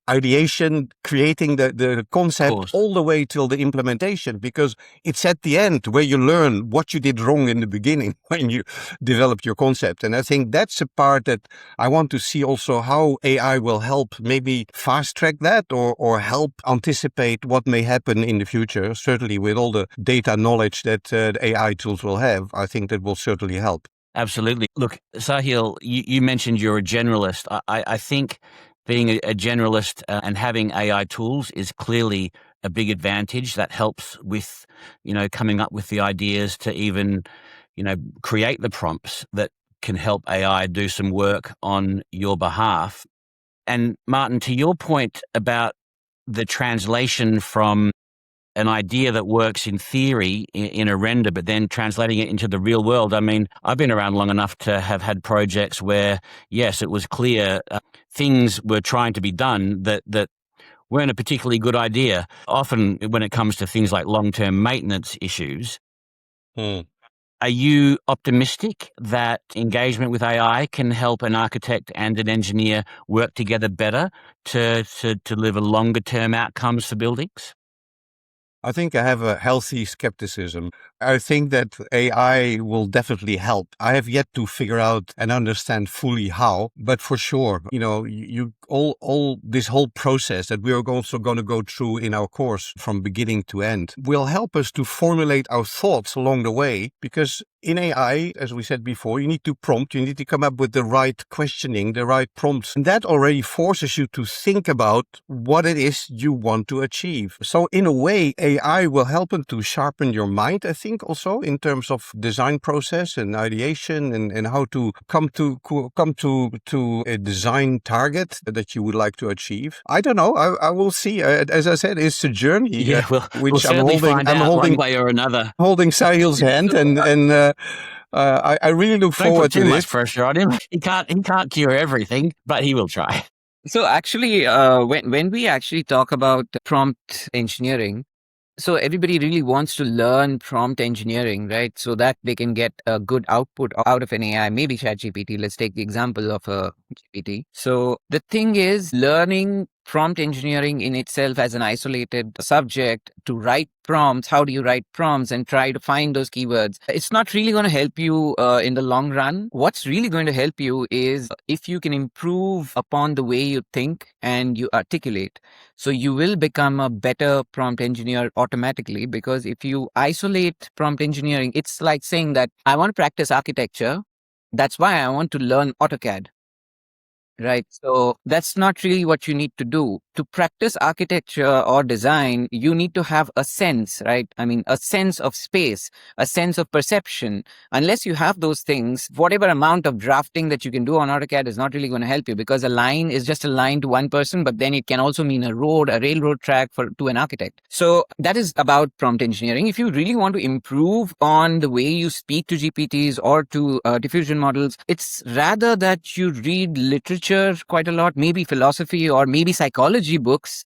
ideation, creating the concept, all the way till the implementation, because it's at the end where you learn what you did wrong in the beginning when you developed your concept. And I think that's a part that I want to see also how AI will help maybe fast track that or help anticipate what may happen in the future. Certainly with all the data knowledge that the AI tools will have, I think that will certainly help. Absolutely. Look, Sahil, you mentioned you're a generalist. I think being a generalist and having AI tools is clearly a big advantage that helps with, coming up with the ideas to even, create the prompts that can help AI do some work on your behalf. And Martin, to your point about the translation from an idea that works in theory in a render, but then translating it into the real world. I mean, I've been around long enough to have had projects where, yes, it was clear things were trying to be done that weren't a particularly good idea. Often when it comes to things like long-term maintenance issues, are you optimistic that engagement with AI can help an architect and an engineer work together better to deliver longer-term outcomes for buildings? I think I have a healthy skepticism. I think that AI will definitely help. I have yet to figure out and understand fully how, but for sure, you all this whole process that we are also going to go through in our course from beginning to end will help us to formulate our thoughts along the way, because in AI, as we said before, you need to prompt, you need to come up with the right questioning, the right prompts. And that already forces you to think about what it is you want to achieve. So in a way, AI will help them to sharpen your mind, I think, also in terms of design process and ideation and how to come to a design target that you would like to achieve. I don't know. I will see. As I said, it's a journey. Yeah, which we'll certainly find out one way or another. Holding Sahil's hand and I really look forward to this. Don't put too much pressure on him. He can't cure everything, but he will try. So actually, when we actually talk about prompt engineering, so everybody really wants to learn prompt engineering, right? So that they can get a good output out of an AI, maybe ChatGPT. Let's take the example of a GPT. So the thing is, learning prompt engineering in itself as an isolated subject to write prompts, how do you write prompts and try to find those keywords? It's not really going to help you in the long run. What's really going to help you is if you can improve upon the way you think and you articulate. So you will become a better prompt engineer automatically, because if you isolate prompt engineering, it's like saying that I want to practice architecture. That's why I want to learn AutoCAD. Right. So that's not really what you need to do. To practice architecture or design, you need to have a sense, right? I mean, a sense of space, a sense of perception. Unless you have those things, whatever amount of drafting that you can do on AutoCAD is not really going to help you, because a line is just a line to one person, but then it can also mean a road, a railroad track to an architect. So that is about prompt engineering. If you really want to improve on the way you speak to GPTs or to diffusion models, it's rather that you read literature quite a lot, maybe philosophy or maybe psychology books,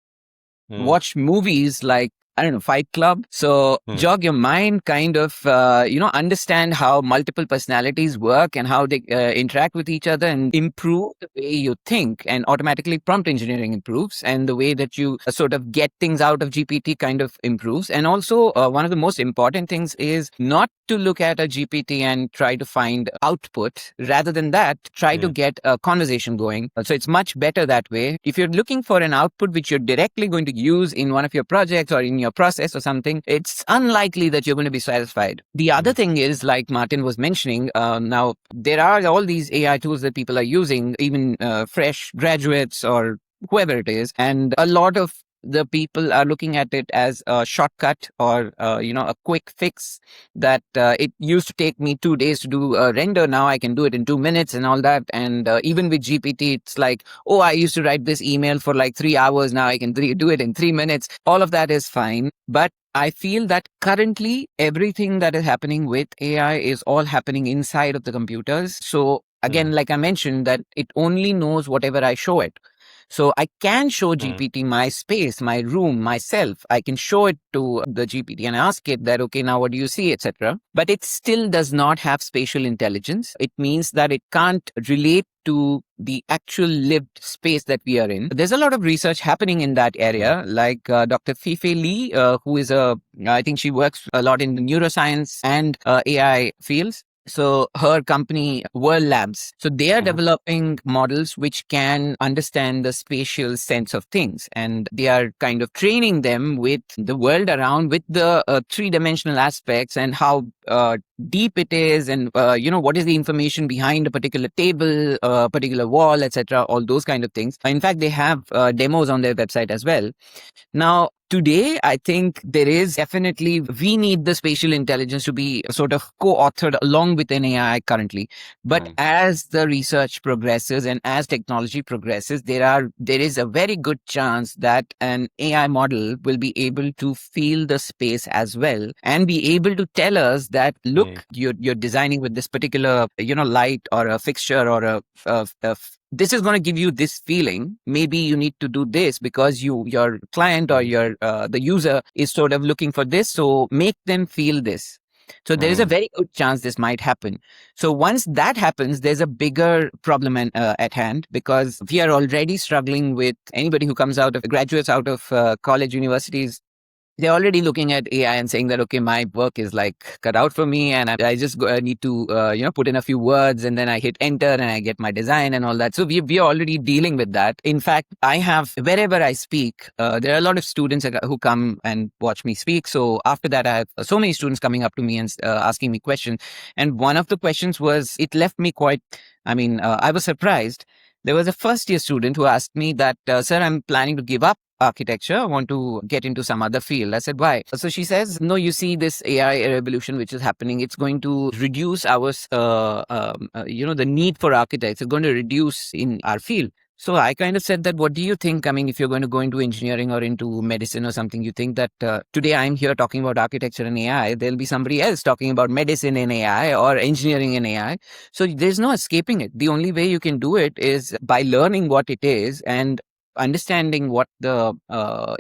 watch movies like I don't know, Fight Club. So jog your mind, kind of, understand how multiple personalities work and how they interact with each other, and improve the way you think. And automatically prompt engineering improves, and the way that you sort of get things out of GPT kind of improves. And also, one of the most important things is not to look at a GPT and try to find output. Rather than that, try to get a conversation going. So it's much better that way. If you're looking for an output which you're directly going to use in one of your projects or in your process or something, it's unlikely that you're going to be satisfied. The other thing is, like Martin was mentioning, now there are all these AI tools that people are using, even fresh graduates or whoever it is, and a lot of the people are looking at it as a shortcut or a quick fix, that it used to take me 2 days to do a render. Now I can do it in 2 minutes and all that. And even with GPT, it's like, oh, I used to write this email for like 3 hours. Now I can do it in 3 minutes. All of that is fine. But I feel that currently everything that is happening with AI is all happening inside of the computers. So again, like I mentioned, that it only knows whatever I show it. So I can show GPT my space, my room, myself. I can show it to the GPT and ask it that, okay, now what do you see, etc. But it still does not have spatial intelligence. It means that it can't relate to the actual lived space that we are in. There's a lot of research happening in that area, like Dr. Feifei Li, who is I think she works a lot in the neuroscience and AI fields. So her company, World Labs, so they are developing models which can understand the spatial sense of things. And they are kind of training them with the world around, with the three-dimensional aspects and how deep it is, and what is the information behind a particular table, a particular wall, etc. All those kind of things. In fact, they have demos on their website as well. Now, today, I think there is definitely, we need the spatial intelligence to be sort of co-authored along with an AI currently. But as the research progresses and as technology progresses, there is a very good chance that an AI model will be able to feel the space as well and be able to tell us that, look, you're designing with this particular, light or a fixture or this is going to give you this feeling. Maybe you need to do this because your client or your the user is sort of looking for this. So make them feel this. So there is a very good chance this might happen. So once that happens, there's a bigger problem at hand, because we are already struggling with anybody who comes out of graduates out of college, universities. They're already looking at AI and saying that, okay, my work is like cut out for me, and I just need to, put in a few words, and then I hit enter and I get my design and all that. So we are already dealing with that. In fact, I have, wherever I speak, there are a lot of students who come and watch me speak. So after that, I have so many students coming up to me and asking me questions. And one of the questions was, it left me quite, I was surprised. There was a first year student who asked me that, sir, I'm planning to give up architecture. I want to get into some other field. I said, why? So she says, no, you see this AI revolution which is happening. It's going to reduce our, the need for architects. It's going to reduce in our field. So I kind of said that, what do you think? If you're going to go into engineering or into medicine or something, you think that today I'm here talking about architecture and AI, there'll be somebody else talking about medicine and AI or engineering and AI. So there's no escaping it. The only way you can do it is by learning what it is and understanding what the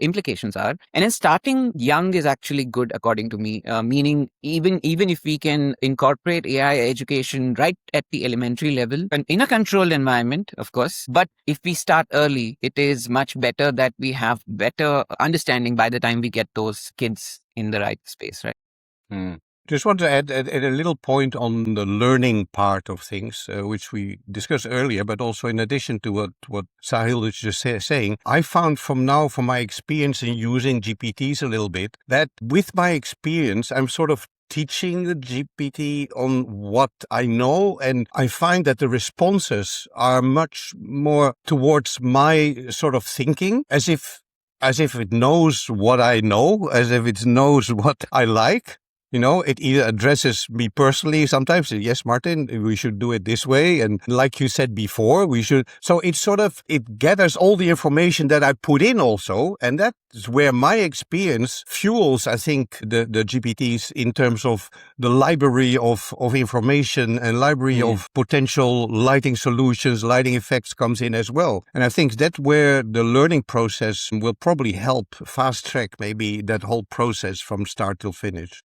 implications are. And then starting young is actually good, according to me, meaning even if we can incorporate AI education right at the elementary level and in a controlled environment, of course. But if we start early, it is much better that we have better understanding by the time we get those kids in the right space, right? Just want to add a little point on the learning part of things, which we discussed earlier, but also in addition to what Sahil was just saying, I found from my experience in using GPTs a little bit, that with my experience, I'm sort of teaching the GPT on what I know, and I find that the responses are much more towards my sort of thinking, as if it knows what I know, as if it knows what I like. It either addresses me personally sometimes. Yes, Martin, we should do it this way. And like you said before, we should. So it gathers all the information that I put in also. And that is where my experience fuels, I think, the GPTs in terms of the library of information and library of potential lighting solutions, lighting effects comes in as well. And I think that's where the learning process will probably help fast track maybe that whole process from start till finish.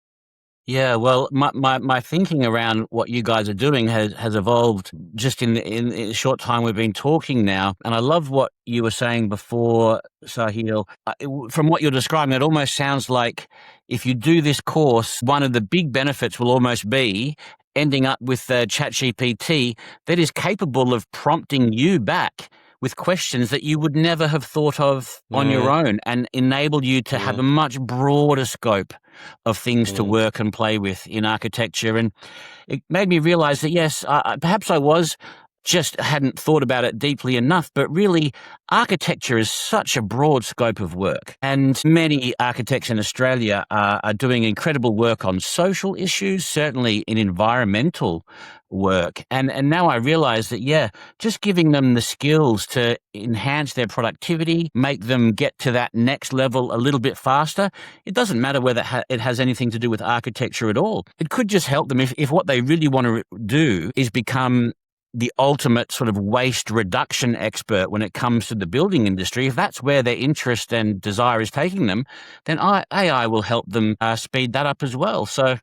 Yeah, well, my thinking around what you guys are doing has evolved just in the short time we've been talking now. And I love what you were saying before, Sahil. From what you're describing, it almost sounds like if you do this course, one of the big benefits will almost be ending up with ChatGPT that is capable of prompting you back with questions that you would never have thought of on your own, and enable you to have a much broader scope of things to work and play with in architecture. And it made me realize that, yes, perhaps I just hadn't thought about it deeply enough, but really architecture is such a broad scope of work. And many architects in Australia are doing incredible work on social issues, certainly in environmental work. And now I realize that, yeah, just giving them the skills to enhance their productivity, make them get to that next level a little bit faster. It doesn't matter whether it has anything to do with architecture at all. It could just help them if what they really want to do is become the ultimate sort of waste reduction expert when it comes to the building industry. If that's where their interest and desire is taking them, then AI will help them speed that up as well. So,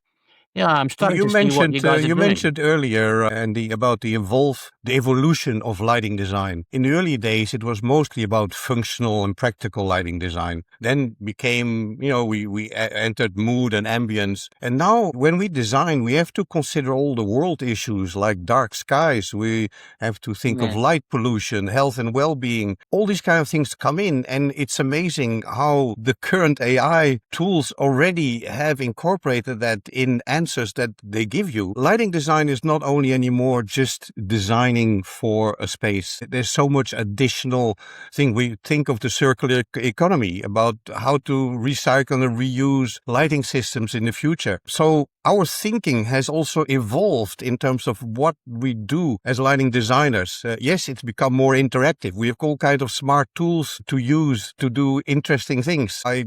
yeah, I'm starting to see what you guys are doing. You mentioned earlier, Andy, about the evolution of lighting design. In the early days, it was mostly about functional and practical lighting design. Then became, we entered mood and ambience. And now when we design, we have to consider all the world issues like dark skies. We have to think of light pollution, health and well-being. All these kind of things come in. And it's amazing how the current AI tools already have incorporated that in answers that they give you. Lighting design is not only anymore just designing for a space. There's so much additional thing. We think of the circular economy, about how to recycle and reuse lighting systems in the future. So our thinking has also evolved in terms of what we do as lighting designers. Yes, it's become more interactive. We have all kinds of smart tools to use to do interesting things. I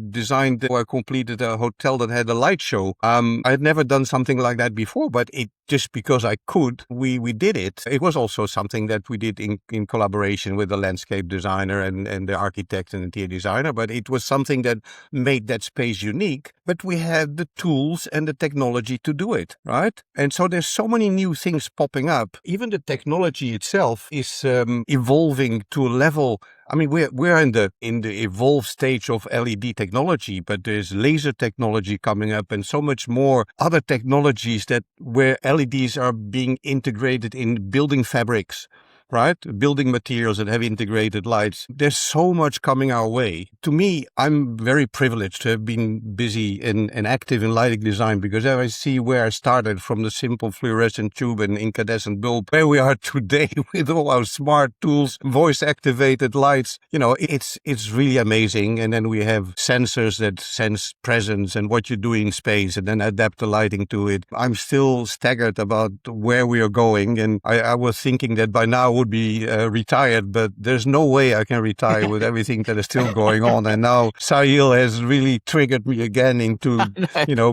completed a hotel that had a light show. I had never done something like that before, but just because I could, we did it. It was also something that we did in collaboration with the landscape designer and the architect and interior designer, but it was something that made that space unique. But we had the tools and the technology to do it, right? And so there's so many new things popping up. Even the technology itself is evolving to a level. I mean, we're in the evolved stage of LED technology, but there's laser technology coming up and so much more other technologies where LEDs are being integrated in building fabrics, right? Building materials that have integrated lights. There's so much coming our way. To me, I'm very privileged to have been busy and active in lighting design, because I see where I started from the simple fluorescent tube and incandescent bulb, where we are today with all our smart tools, voice-activated lights. It's really amazing. And then we have sensors that sense presence and what you do in space and then adapt the lighting to it. I'm still staggered about where we are going. And I was thinking that by now would be retired, but there's no way I can retire with everything that is still going on. And now Sahil has really triggered me again into,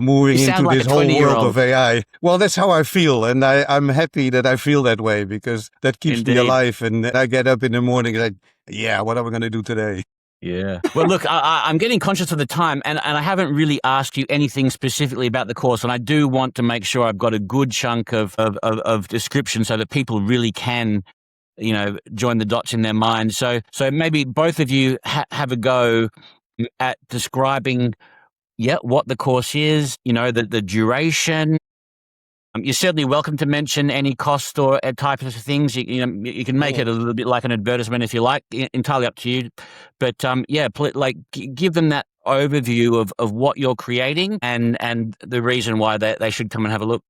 moving into this whole world of AI. Well, that's how I feel. And I'm happy that I feel that way, because that keeps me alive. And I get up in the morning like, yeah, what are we going to do today? Yeah. Well, look, I'm getting conscious of the time, and I haven't really asked you anything specifically about the course, and I do want to make sure I've got a good chunk of description so that people really can, join the dots in their mind. So maybe both of you have a go at describing, what the course is, the duration. You're certainly welcome to mention any cost or type of things. You can make it a little bit like an advertisement if you like. Entirely up to you. But give them that overview of what you're creating and the reason why they should come and have a look.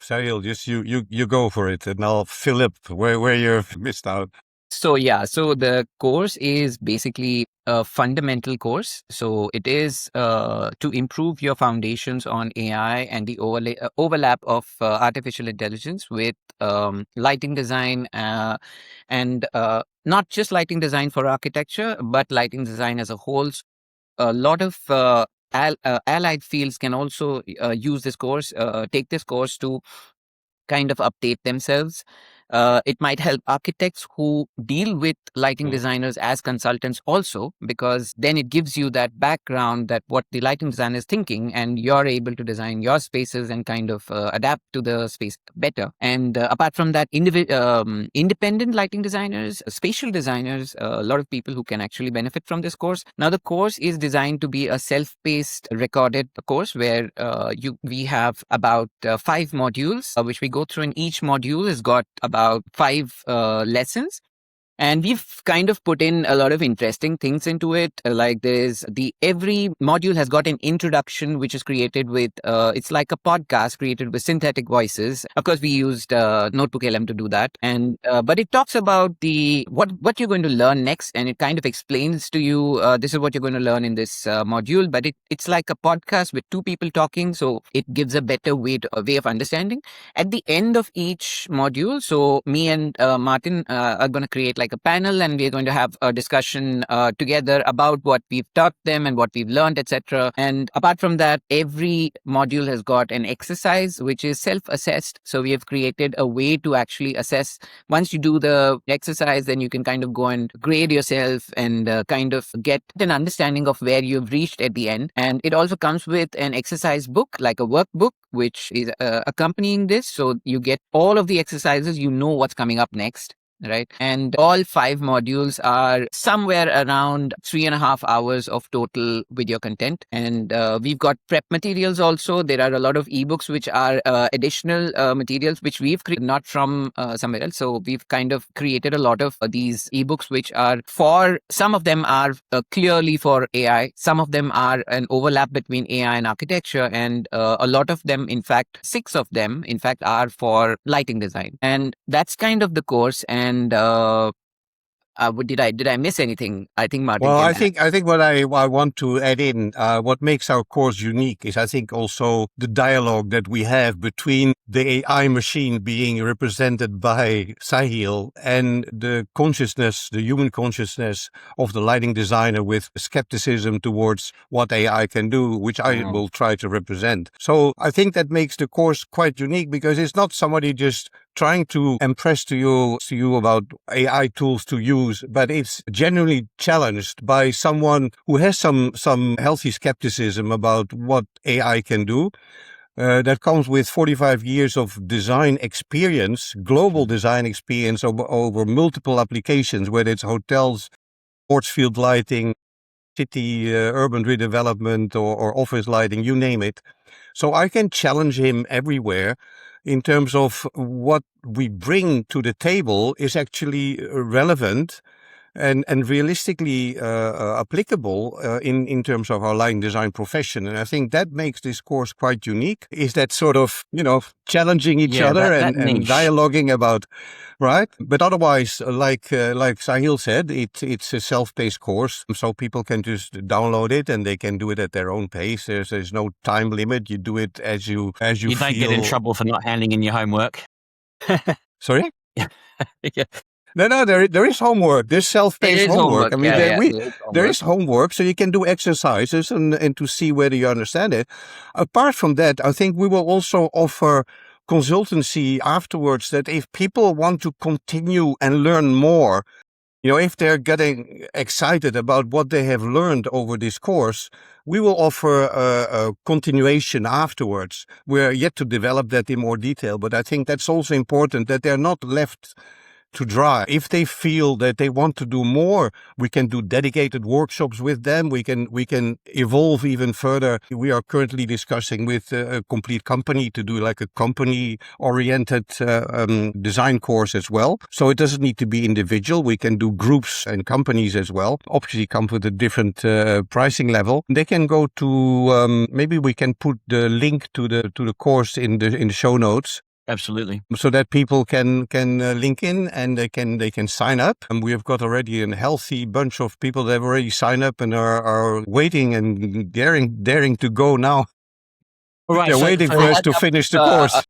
Sahil, just you go for it, and I'll fill up where you've missed out. So the course is basically a fundamental course. So it is to improve your foundations on AI and the overlap of artificial intelligence with lighting design, and not just lighting design for architecture, but lighting design as a whole. A lot of allied fields can also use this course, take this course to kind of update themselves. It might help architects who deal with lighting designers as consultants also, because then it gives you that background that what the lighting designer is thinking, and you're able to design your spaces and kind of adapt to the space better. And apart from that, independent lighting designers, spatial designers, a lot of people who can actually benefit from this course. Now, the course is designed to be a self-paced recorded course where we have about 5 modules, which we go through, and each module has got about 5 lessons. And we've kind of put in a lot of interesting things into it. Like every module has got an introduction, which is created with, it's like a podcast created with synthetic voices. Of course, we used Notebook LM to do that. And, but it talks about what you're going to learn next. And it kind of explains to you, this is what you're going to learn in this module. But it's like a podcast with 2 people talking. So it gives a better way of understanding. At the end of each module, so me and Martin are going to create like a panel, and we're going to have a discussion together about what we've taught them and what we've learned, etc. And apart from that, every module has got an exercise which is self-assessed. So we have created a way to actually assess. Once you do the exercise, then you can kind of go and grade yourself and kind of get an understanding of where you've reached at the end. And it also comes with an exercise book, like a workbook, which is accompanying this. So you get all of the exercises, you know what's coming up next. Right. And all 5 modules are somewhere around 3.5 hours of total video content. And we've got prep materials also. There are a lot of ebooks, which are additional materials, which we've created, not from somewhere else. So we've kind of created a lot of these ebooks, which are some of them are clearly for AI. Some of them are an overlap between AI and architecture. And a lot of them, in fact, 6 of them, in fact, are for lighting design. And that's kind of the course. And did I miss anything? I think Martin. Well, can I think what I want to add in, what makes our course unique is, I think, also the dialogue that we have between the AI machine being represented by Sahil and the consciousness, the human consciousness of the lighting designer, with skepticism towards what AI can do, which I will try to represent. So I think that makes the course quite unique, because it's not somebody just trying to impress to you about AI tools to use, but it's genuinely challenged by someone who has some healthy skepticism about what AI can do. That comes with 45 years of design experience, global design experience over multiple applications, whether it's hotels, sports field lighting, city urban redevelopment, or office lighting, you name it. So I can challenge him everywhere in terms of what we bring to the table is actually relevant and realistically applicable in terms of our lighting design profession. And I think that makes this course quite unique, is that sort of, challenging each other and dialoguing about, right? But otherwise, like Sahil said, it's a self-paced course, so people can just download it and they can do it at their own pace. There's no time limit. You do it as you feel. You don't get in trouble for not handing in your homework. Sorry? Yeah. No, there is homework. There's self-paced homework. I mean, there is homework, so you can do exercises and to see whether you understand it. Apart from that, I think we will also offer consultancy afterwards, that if people want to continue and learn more, if they're getting excited about what they have learned over this course, we will offer a continuation afterwards. We're yet to develop that in more detail, but I think that's also important, that they're not left to dry. If they feel that they want to do more, we can do dedicated workshops with them. We can evolve even further. We are currently discussing with a complete company to do like a company-oriented design course as well. So it doesn't need to be individual. We can do groups and companies as well. Obviously, come with a different pricing level. They can go to maybe we can put the link to the course in the show notes. Absolutely. so that people can link in and they can sign up. And we have got already a healthy bunch of people that have already signed up and are waiting and daring to go now. All right. They're waiting for us to finish the course.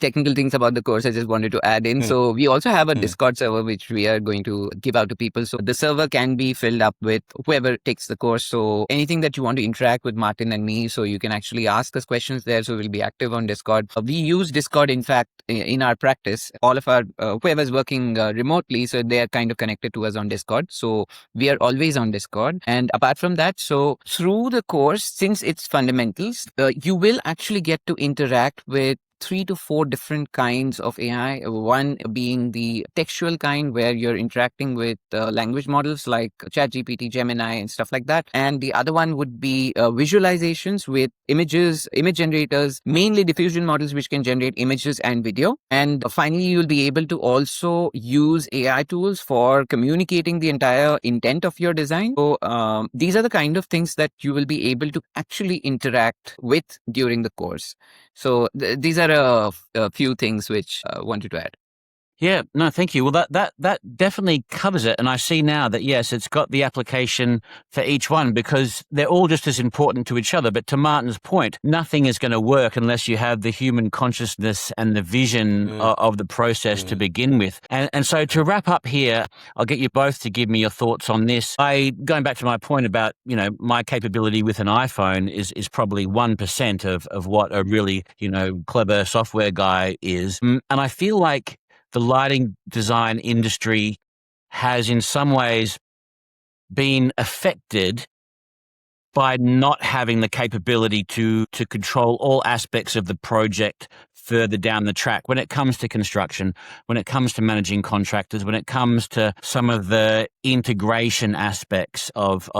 Technical things about the course I just wanted to add in. So we also have a Discord server which we are going to give out to people. So the server can be filled up with whoever takes the course. So anything that you want to interact with Martin and me, so you can actually ask us questions there. So we'll be active on Discord. We use Discord, in fact, in our practice. All of our whoever's working remotely, so they are kind of connected to us on Discord. So we are always on Discord. And apart from that, so through the course, since it's fundamentals, you will actually get to interact with 3 to 4 different kinds of AI. One being the textual kind, where you're interacting with language models like ChatGPT, Gemini, and stuff like that. And the other one would be visualizations with images, image generators, mainly diffusion models, which can generate images and video. And finally, you'll be able to also use AI tools for communicating the entire intent of your design. So these are the kind of things that you will be able to actually interact with during the course. So these are a few things which I wanted to add. Yeah, no, thank you. Well, that definitely covers it. And I see now that, yes, it's got the application for each one because they're all just as important to each other. But to Martin's point, nothing is going to work unless you have the human consciousness and the vision of the process to begin with. And so to wrap up here, I'll get you both to give me your thoughts on this. Going back to my point about, my capability with an iPhone is probably 1% of what a really, clever software guy is. And I feel like the lighting design industry has in some ways been affected by not having the capability to control all aspects of the project further down the track when it comes to construction, when it comes to managing contractors, when it comes to some of the integration aspects of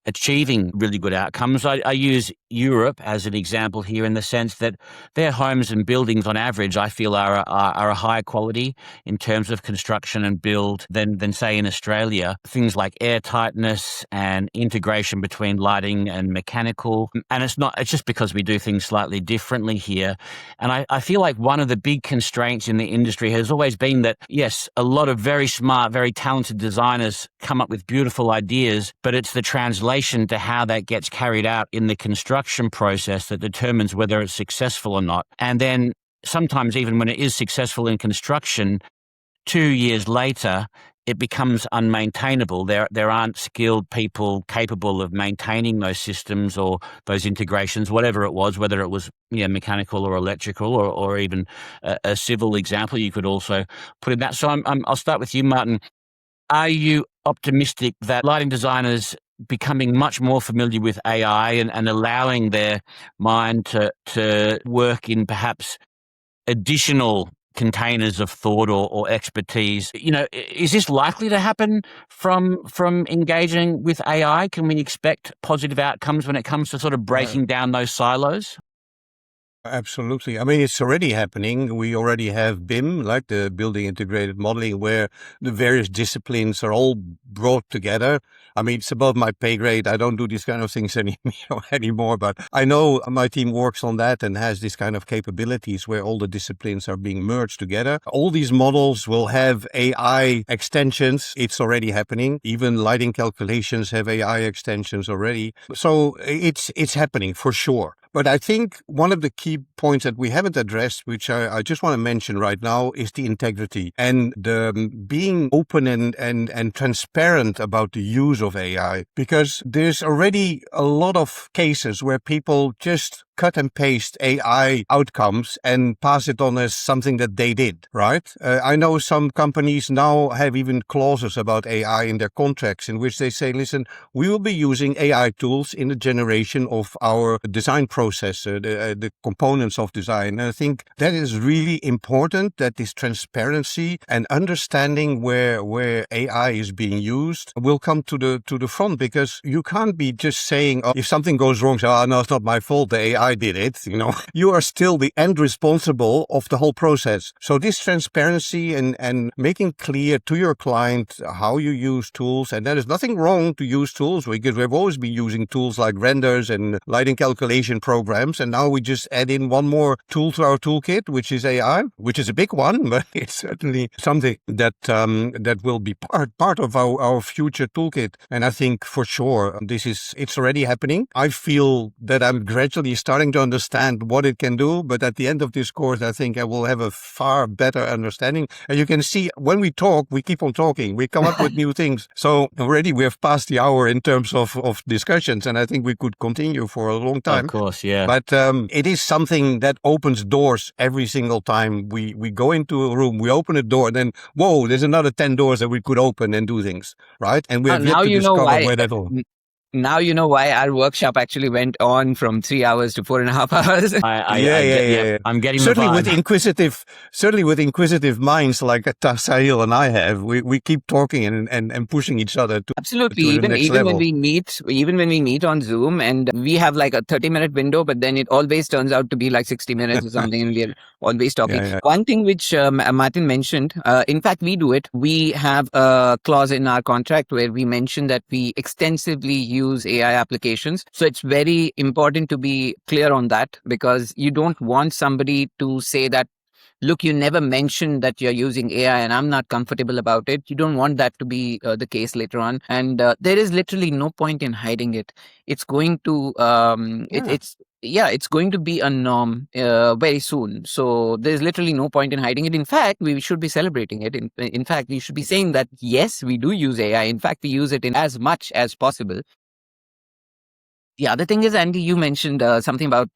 achieving really good outcomes. I use Europe as an example here in the sense that their homes and buildings on average, I feel are a higher quality in terms of construction and build than say in Australia. Things like air tightness and integration between lighting and mechanical. And it's just because we do things slightly differently here. And I feel like one of the big constraints in the industry has always been that, yes, a lot of very smart, very talented designers come up with beautiful ideas, but it's the translation to how that gets carried out in the construction process that determines whether it's successful or not. And then sometimes even when it is successful in construction, 2 years later, it becomes unmaintainable. There aren't skilled people capable of maintaining those systems or those integrations, whatever it was, whether it was mechanical or electrical or even a civil example you could also put in that. So I'll start with you, Martin. Are you optimistic that lighting designers becoming much more familiar with AI and allowing their mind to work in perhaps additional containers of thought or expertise? Is this likely to happen from engaging with AI? Can we expect positive outcomes when it comes to sort of breaking down those silos? Absolutely. I mean, it's already happening. We already have BIM, like the building integrated modeling, where the various disciplines are all brought together. I mean, it's above my pay grade. I don't do these kind of things anymore, but I know my team works on that and has this kind of capabilities where all the disciplines are being merged together. All these models will have AI extensions. It's already happening. Even lighting calculations have AI extensions already. So it's happening for sure. But I think one of the key points that we haven't addressed, which I just want to mention right now, is the integrity and the being open and transparent about the use of AI. Because there's already a lot of cases where people just cut and paste AI outcomes and pass it on as something that they did, right? I know some companies now have even clauses about AI in their contracts in which they say, listen, we will be using AI tools in the generation of our design process, the components of design. And I think that is really important, that this transparency and understanding where AI is being used will come to the front, because you can't be just saying, oh, if something goes wrong, say, oh, no, it's not my fault, the AI AI did it, you are still the end responsible of the whole process. So this transparency and making clear to your client how you use tools, and there is nothing wrong to use tools, because we've always been using tools like renders and lighting calculation programs, and now we just add in one more tool to our toolkit, which is AI, which is a big one, but it's certainly something that will be part of our future toolkit. And I think for sure it's already happening. I feel that I'm gradually starting to understand what it can do, but at the end of this course, I think I will have a far better understanding. And you can see when we talk, we keep on talking. We come up with new things. So already we have passed the hour in terms of discussions, and I think we could continue for a long time. Of course, yeah. But it is something that opens doors every single time we go into a room, we open a door, then, whoa, there's another 10 doors that we could open and do things, right? And we have yet to discover where that all... Now you know why our workshop actually went on from 3 hours to 4.5 hours. I'm getting certainly the vibe. Certainly with inquisitive minds like Sahil and I have, we keep talking and pushing each other to absolutely. To the next level. Even when we meet on Zoom, and we have like a 30-minute window, but then it always turns out to be like 60 minutes or something, and we're always talking. Yeah. One thing which Martin mentioned, in fact, we do it. We have a clause in our contract where we mention that we extensively use AI applications. So it's very important to be clear on that, because you don't want somebody to say that, look, you never mentioned that you're using AI and I'm not comfortable about it. You don't want that to be the case later on. And there is literally no point in hiding it. It's going to, it's going to be a norm very soon. So there's literally no point in hiding it. In fact, we should be celebrating it. In fact, we should be saying that, yes, we do use AI. In fact, we use it in as much as possible. The other thing is, Andy, you mentioned something about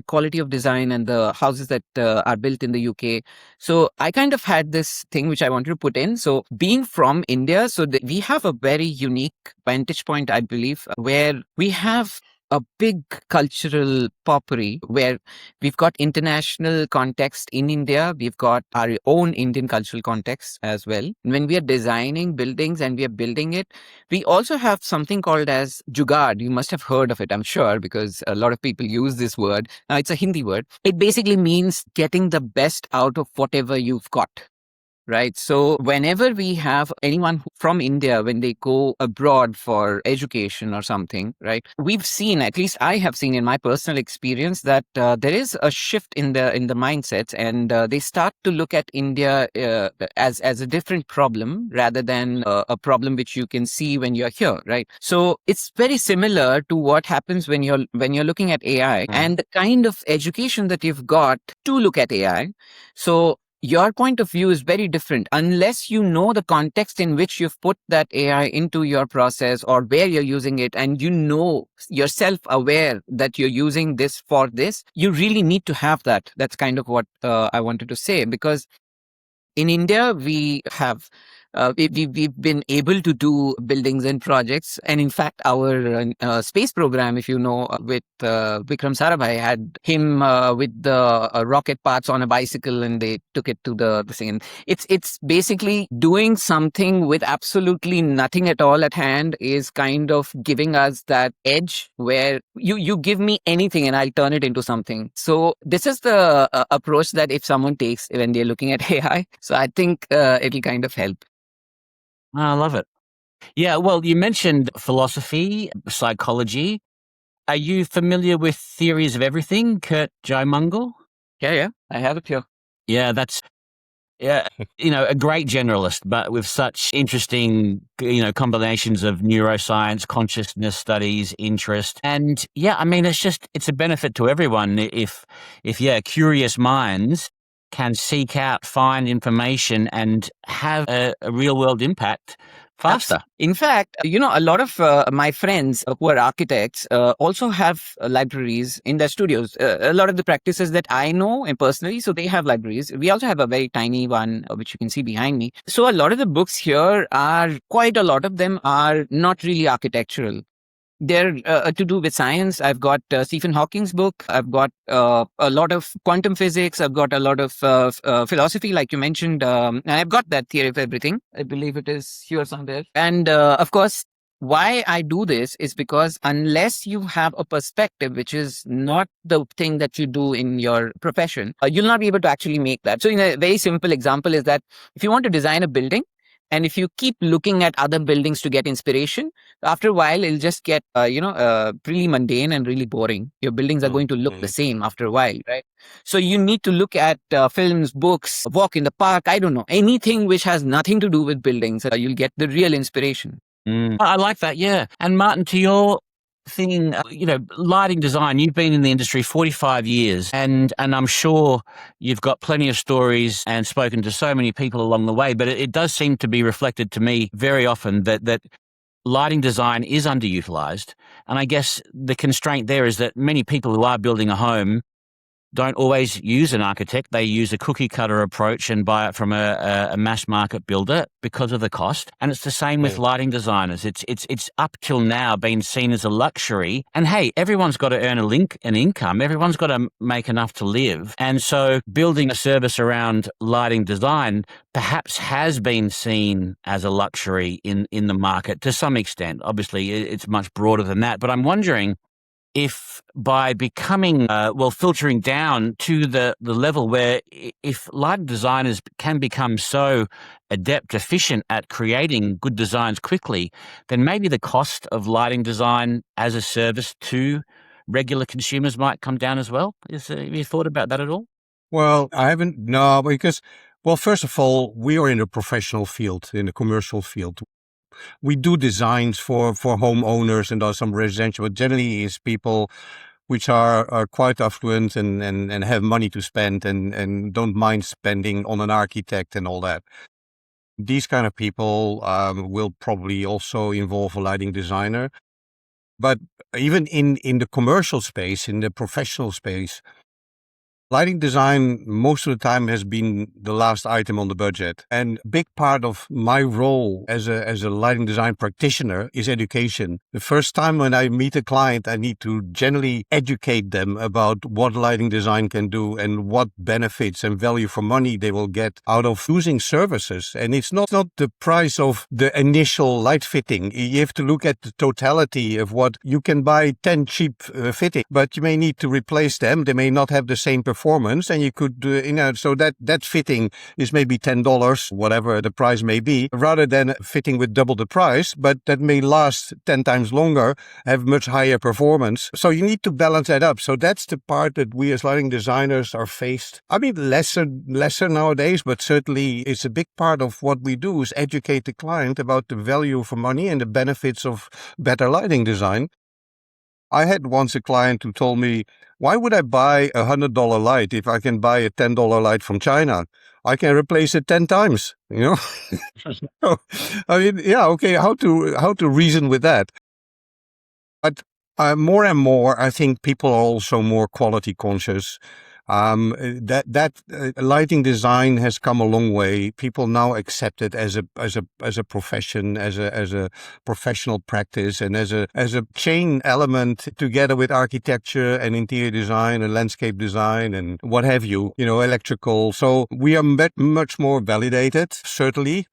quality of design and the houses that are built in the UK. So I kind of had this thing which I wanted to put in. So being from India, we have a very unique vantage point, I believe, where we have a big cultural potpourri where we've got international context in India. We've got our own Indian cultural context as well. When we are designing buildings and we are building it, we also have something called as jugaad. You must have heard of it, I'm sure, because a lot of people use this word. Now, it's a Hindi word. It basically means getting the best out of whatever you've got. Right. So whenever we have anyone from India, when they go abroad for education or something, right, we've seen, at least I have seen in my personal experience, that there is a shift in the mindsets, and they start to look at India as a different problem rather than a problem which you can see when you're here. Right. So it's very similar to what happens when you're looking at AI and the kind of education that you've got to look at AI. So your point of view is very different unless you know the context in which you've put that AI into your process or where you're using it, and you know, you're self-aware that you're using this for this. You really need to have that. That's kind of what I wanted to say, because in India, we have we've been able to do buildings and projects. And in fact, our space program, if you know, with Vikram Sarabhai, had him with the rocket parts on a bicycle, and they took it to the thing. It's basically doing something with absolutely nothing at all at hand is kind of giving us that edge where you give me anything and I'll turn it into something. So this is the approach that if someone takes when they're looking at AI, so I think it'll kind of help. I love it. Yeah, well, you mentioned philosophy, psychology. Are you familiar with Theories of Everything, Kurt Jaimungal? Yeah, I have it here. Yeah, that's a great generalist, but with such interesting, combinations of neuroscience, consciousness studies, interest. And yeah, I mean, it's a benefit to everyone if curious minds can seek out, find information and have a real world impact faster. In fact, a lot of my friends who are architects also have libraries in their studios. A lot of the practices that I know and personally, so they have libraries. We also have a very tiny one, which you can see behind me. So a lot of the books here quite a lot of them are not really architectural. They're to do with science. I've got Stephen Hawking's book. I've got a lot of quantum physics. I've got a lot of philosophy, like you mentioned. And I've got that Theory of Everything. I believe it is here somewhere. And of course, why I do this is because unless you have a perspective, which is not the thing that you do in your profession, you'll not be able to actually make that. So in a very simple example is that if you want to design a building, and if you keep looking at other buildings to get inspiration, after a while, it'll just get, really mundane and really boring. Your buildings are going to look the same after a while, right? So you need to look at films, books, walk in the park, I don't know, anything which has nothing to do with buildings. You'll get the real inspiration. I like that, yeah. And Martin, to your thing, lighting design, you've been in the industry 45 years, and I'm sure you've got plenty of stories and spoken to so many people along the way, but it does seem to be reflected to me very often that lighting design is underutilized. And I guess the constraint there is that many people who are building a home don't always use an architect. They use a cookie cutter approach and buy it from a mass market builder because of the cost. And it's the same with lighting designers. It's up till now been seen as a luxury. And hey, everyone's got to earn an income. Everyone's got to make enough to live. And so building a service around lighting design perhaps has been seen as a luxury in the market to some extent. Obviously, it's much broader than that. But I'm wondering if by becoming, filtering down to the level where if lighting designers can become so adept, efficient at creating good designs quickly, then maybe the cost of lighting design as a service to regular consumers might come down as well. Have you thought about that at all? Well, I haven't, no, because, well, first of all, we are in a professional field, in a commercial field. We do designs for homeowners and some residential, but generally is people which are quite affluent and have money to spend and don't mind spending on an architect and all that. These kind of people will probably also involve a lighting designer. But even in the commercial space, in the professional space, lighting design most of the time has been the last item on the budget. And a big part of my role as a lighting design practitioner is education. The first time when I meet a client, I need to generally educate them about what lighting design can do and what benefits and value for money they will get out of using services. And it's not the price of the initial light fitting. You have to look at the totality of what you can buy 10 cheap fittings, but you may need to replace them. They may not have the same performance, and you could, so that fitting is maybe $10, whatever the price may be, rather than fitting with double the price, but that may last 10 times longer, have much higher performance. So you need to balance that up. So that's the part that we as lighting designers are faced. I mean, lesser nowadays, but certainly it's a big part of what we do is educate the client about the value for money and the benefits of better lighting design. I had once a client who told me, why would I buy a $100 light if I can buy a $10 light from China? I can replace it 10 times, So, I mean, yeah, okay, how to reason with that? But more and more, I think people are also more quality conscious. Lighting design has come a long way. People now accept it as a profession, as a professional practice, and as a chain element together with architecture and interior design and landscape design and what have you, electrical. So we are much more validated, certainly.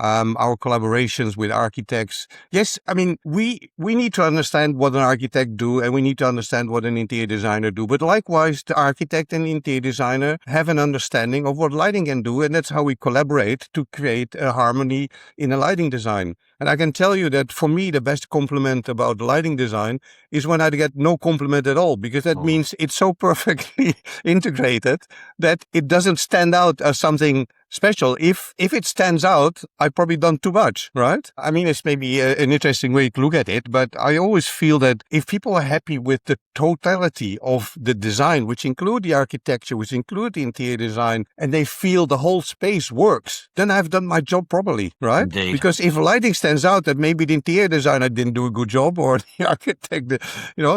Our collaborations with architects. Yes, I mean, we need to understand what an architect do, and we need to understand what an interior designer do. But likewise, the architect and the interior designer have an understanding of what lighting can do, and that's how we collaborate to create a harmony in a lighting design. And I can tell you that for me, the best compliment about lighting design is when I get no compliment at all, because that means it's so perfectly integrated that it doesn't stand out as something special. If it stands out, I've probably done too much, right? I mean, it's maybe an interesting way to look at it, but I always feel that if people are happy with the totality of the design, which include the architecture, which include the interior design, and they feel the whole space works, then I've done my job properly, right? Indeed. Because if lighting stands out, that maybe the interior designer didn't do a good job, or the architect,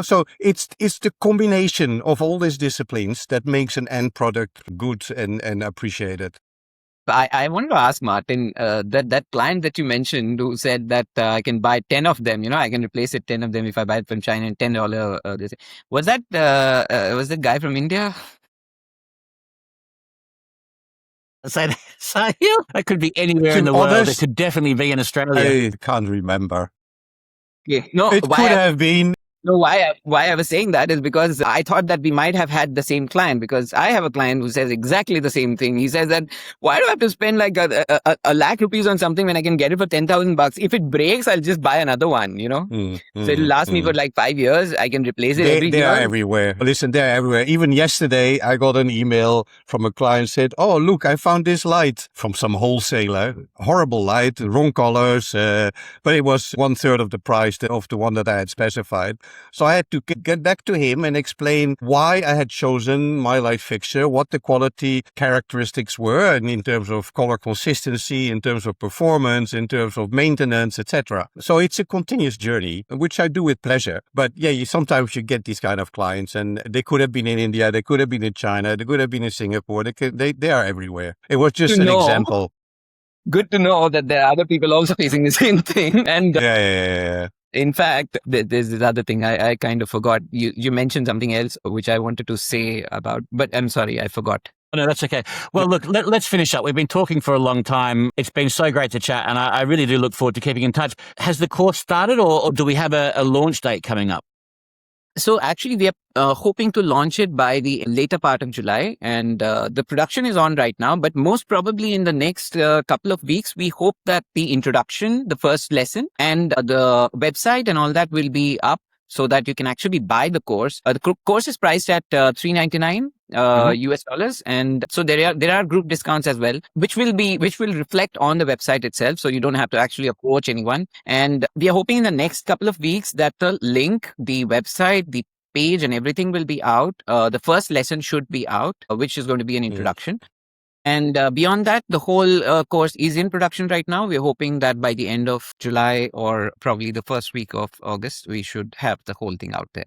so it's the combination of all these disciplines that makes an end product good and appreciated. I wanted to ask Martin, that client that you mentioned who said that I can buy 10 of them, I can replace it 10 of them if I buy it from China and $10. Was that the guy from India? Sahil? That could be anywhere in the world. It could definitely be in Australia. I can't remember. Okay. No, It could have been. No, why I was saying that is because I thought that we might have had the same client, because I have a client who says exactly the same thing. He says that, why do I have to spend like a lakh rupees on something when I can get it for 10,000 bucks? If it breaks, I'll just buy another one, So it'll last me for like 5 years. I can replace it every They year. are everywhere. Listen, they're everywhere. Even yesterday, I got an email from a client said, "Oh, look, I found this light from some wholesaler. Horrible light, wrong colors, but it was 1/3 of the price of the one that I had specified." So I had to get back to him and explain why I had chosen my light fixture, what the quality characteristics were, and in terms of color consistency, in terms of performance, in terms of maintenance, etc. So it's a continuous journey, which I do with pleasure. But yeah, sometimes you get these kind of clients, and they could have been in India, they could have been in China, they could have been in Singapore. They are everywhere. It was just an example. Good to know that there are other people also facing the same thing. And yeah. In fact, there's this other thing I kind of forgot. You mentioned something else which I wanted to say about, but I'm sorry, I forgot. Oh, no, that's okay. Well, look, let's finish up. We've been talking for a long time. It's been so great to chat, and I really do look forward to keeping in touch. Has the course started, or do we have a launch date coming up? So actually, we are hoping to launch it by the later part of July, and the production is on right now. But most probably in the next couple of weeks, we hope that the introduction, the first lesson, and the website and all that will be up, so that you can actually buy the course. The course is priced at $399 US dollars, and so there are group discounts as well, which will reflect on the website itself, so you don't have to actually approach anyone. And we are hoping in the next couple of weeks that the link, the website, the page, and everything will be out. The first lesson should be out, which is going to be an introduction. And beyond that, the whole course is in production right now. We're hoping that by the end of July, or probably the first week of August, we should have the whole thing out there.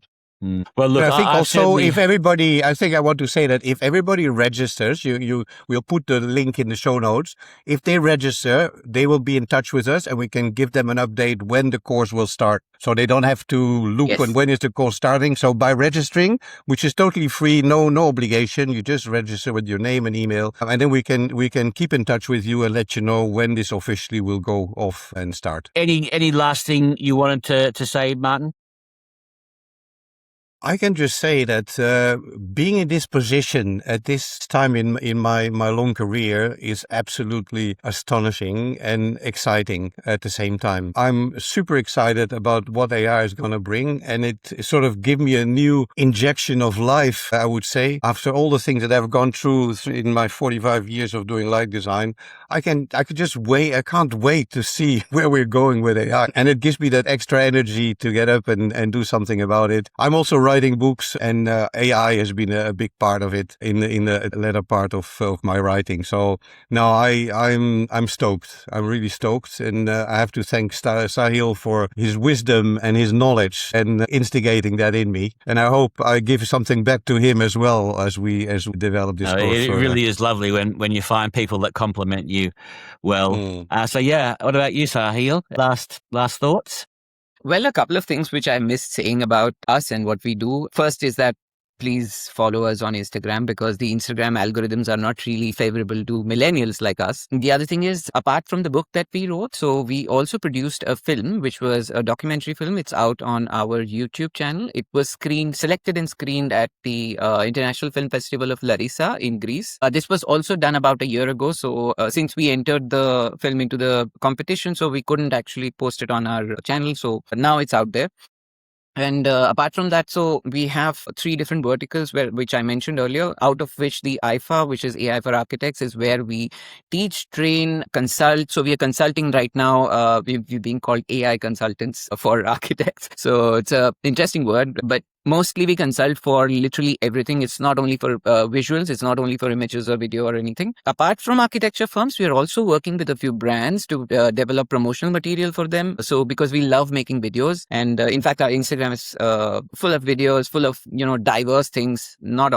Well, look, I think also if everybody, I think I want to say that if everybody registers, we'll put the link in the show notes. If they register, they will be in touch with us, and we can give them an update when the course will start. So they don't have to look when is the course starting. So by registering, which is totally free, no obligation, you just register with your name and email, and then we can keep in touch with you and let you know when this officially will go off and start. Any last thing you wanted to say, Martin? I can just say that being in this position at this time in my long career is absolutely astonishing and exciting at the same time. I'm super excited about what AI is going to bring, and it sort of gives me a new injection of life, I would say. After all the things that I've gone through in my 45 years of doing light design, I can't wait to see where we're going with AI. And it gives me that extra energy to get up and do something about it. I'm also writing books, and AI has been a big part of it in the latter part of my writing. So now I'm stoked. I'm really stoked, and I have to thank Sahil for his wisdom and his knowledge and instigating that in me. And I hope I give something back to him as well as we develop this course. It really is lovely when you find people that compliment you well. So yeah, what about you, Sahil? Last thoughts? Well, a couple of things which I missed saying about us and what we do. First is that please follow us on Instagram, because the Instagram algorithms are not really favorable to millennials like us. The other thing is, apart from the book that we wrote, so we also produced a film, which was a documentary film. It's out on our YouTube channel. It was selected and screened at the International Film Festival of Larissa in Greece. This was also done about a year ago. So since we entered the film into the competition, so we couldn't actually post it on our channel. So now it's out there. And apart from that, so we have 3 different verticals which I mentioned earlier, out of which the IFA, which is AI for Architects, is where we teach, train, consult. So we are consulting right now. We're being called AI consultants for architects. So it's an interesting word, but mostly we consult for literally everything. It's not only for visuals. It's not only for images or video or anything. Apart from architecture firms, we are also working with a few brands to develop promotional material for them. So because we love making videos, and in fact, our Instagram is full of videos, full of, diverse things, not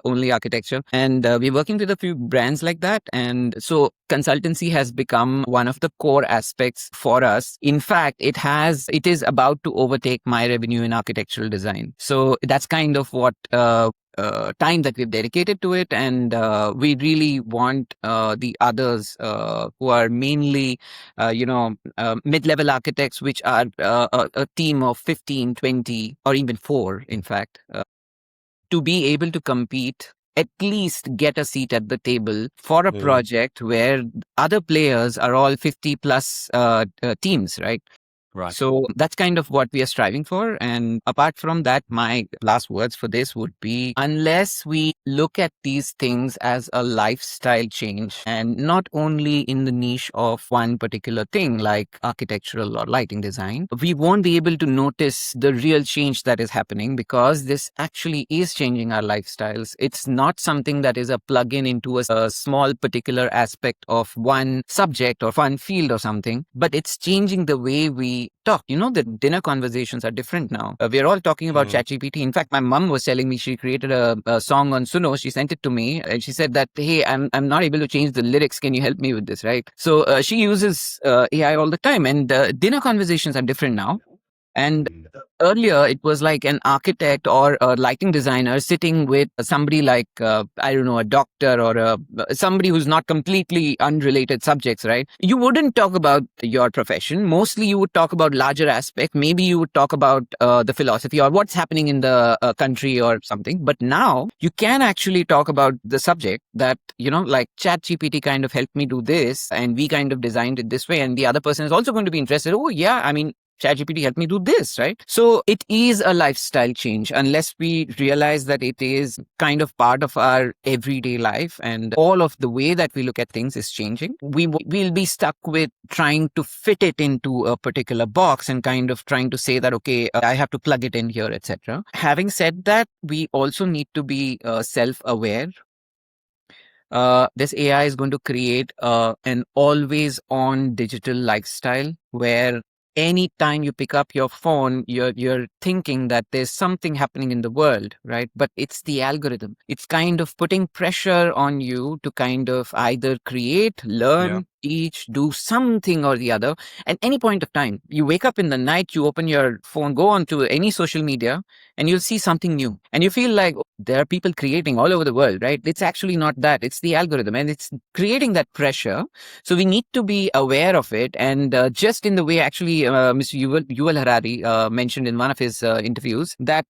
only architecture. And we're working with a few brands like that. And so consultancy has become one of the core aspects for us. In fact, it is about to overtake my revenue in architectural design. So that's kind of what time that we've dedicated to it. And we really want the others who are mainly, mid-level architects, which are a team of 15, 20, or even 4, in fact, to be able to compete, at least get a seat at the table for a project where other players are all 50 plus teams, right? Right. So that's kind of what we are striving for. And apart from that, my last words for this would be, unless we look at these things as a lifestyle change and not only in the niche of one particular thing like architectural or lighting design, we won't be able to notice the real change that is happening, because this actually is changing our lifestyles. It's not something that is a plug-in into a small particular aspect of one subject or one field or something, but it's changing the way we talk. The dinner conversations are different now. We're all talking about ChatGPT. In fact, my mom was telling me she created a song on Suno. She sent it to me and she said that, hey, I'm not able to change the lyrics. Can you help me with this, right? So she uses AI all the time, and dinner conversations are different now. And earlier, it was like an architect or a lighting designer sitting with somebody like, a doctor or somebody who's not completely unrelated subjects, right? You wouldn't talk about your profession. Mostly you would talk about larger aspect. Maybe you would talk about the philosophy or what's happening in the country or something. But now you can actually talk about the subject that, like ChatGPT kind of helped me do this and we kind of designed it this way. And the other person is also going to be interested. Oh, yeah, I mean, ChatGPT helped me do this, right? So it is a lifestyle change unless we realize that it is kind of part of our everyday life and all of the way that we look at things is changing. We'll be stuck with trying to fit it into a particular box and kind of trying to say that, okay, I have to plug it in here, etc. Having said that, we also need to be self-aware. This AI is going to create an always-on digital lifestyle where anytime you pick up your phone, you're thinking that there's something happening in the world, right? But it's the algorithm. It's kind of putting pressure on you to kind of either create, learn, teach, do something or the other. At any point of time, you wake up in the night, you open your phone, go onto any social media, and you'll see something new. And you feel like there are people creating all over the world, right? It's actually not that. It's the algorithm, and it's creating that pressure. So we need to be aware of it. And just in the way actually Mr. Yuval Harari mentioned in one of his interviews, that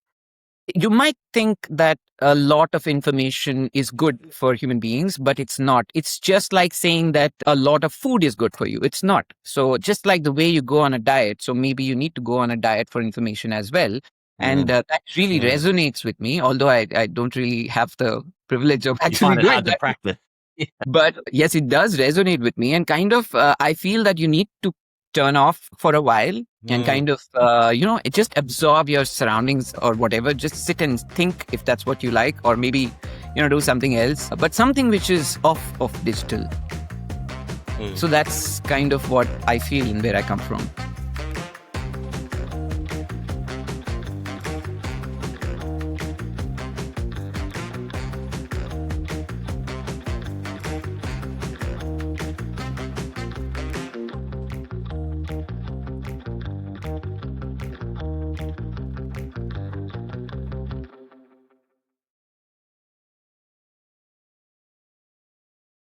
you might think that a lot of information is good for human beings, but it's not. It's just like saying that a lot of food is good for you. It's not. So just like the way you go on a diet, so maybe you need to go on a diet for information as well. And that really resonates with me, although I don't really have the privilege of actually doing that. Practice. But yes, it does resonate with me. And kind of, I feel that you need to turn off for a while and kind of, just absorb your surroundings or whatever. Just sit and think if that's what you like, or maybe, do something else, but something which is off of digital. So that's kind of what I feel and where I come from.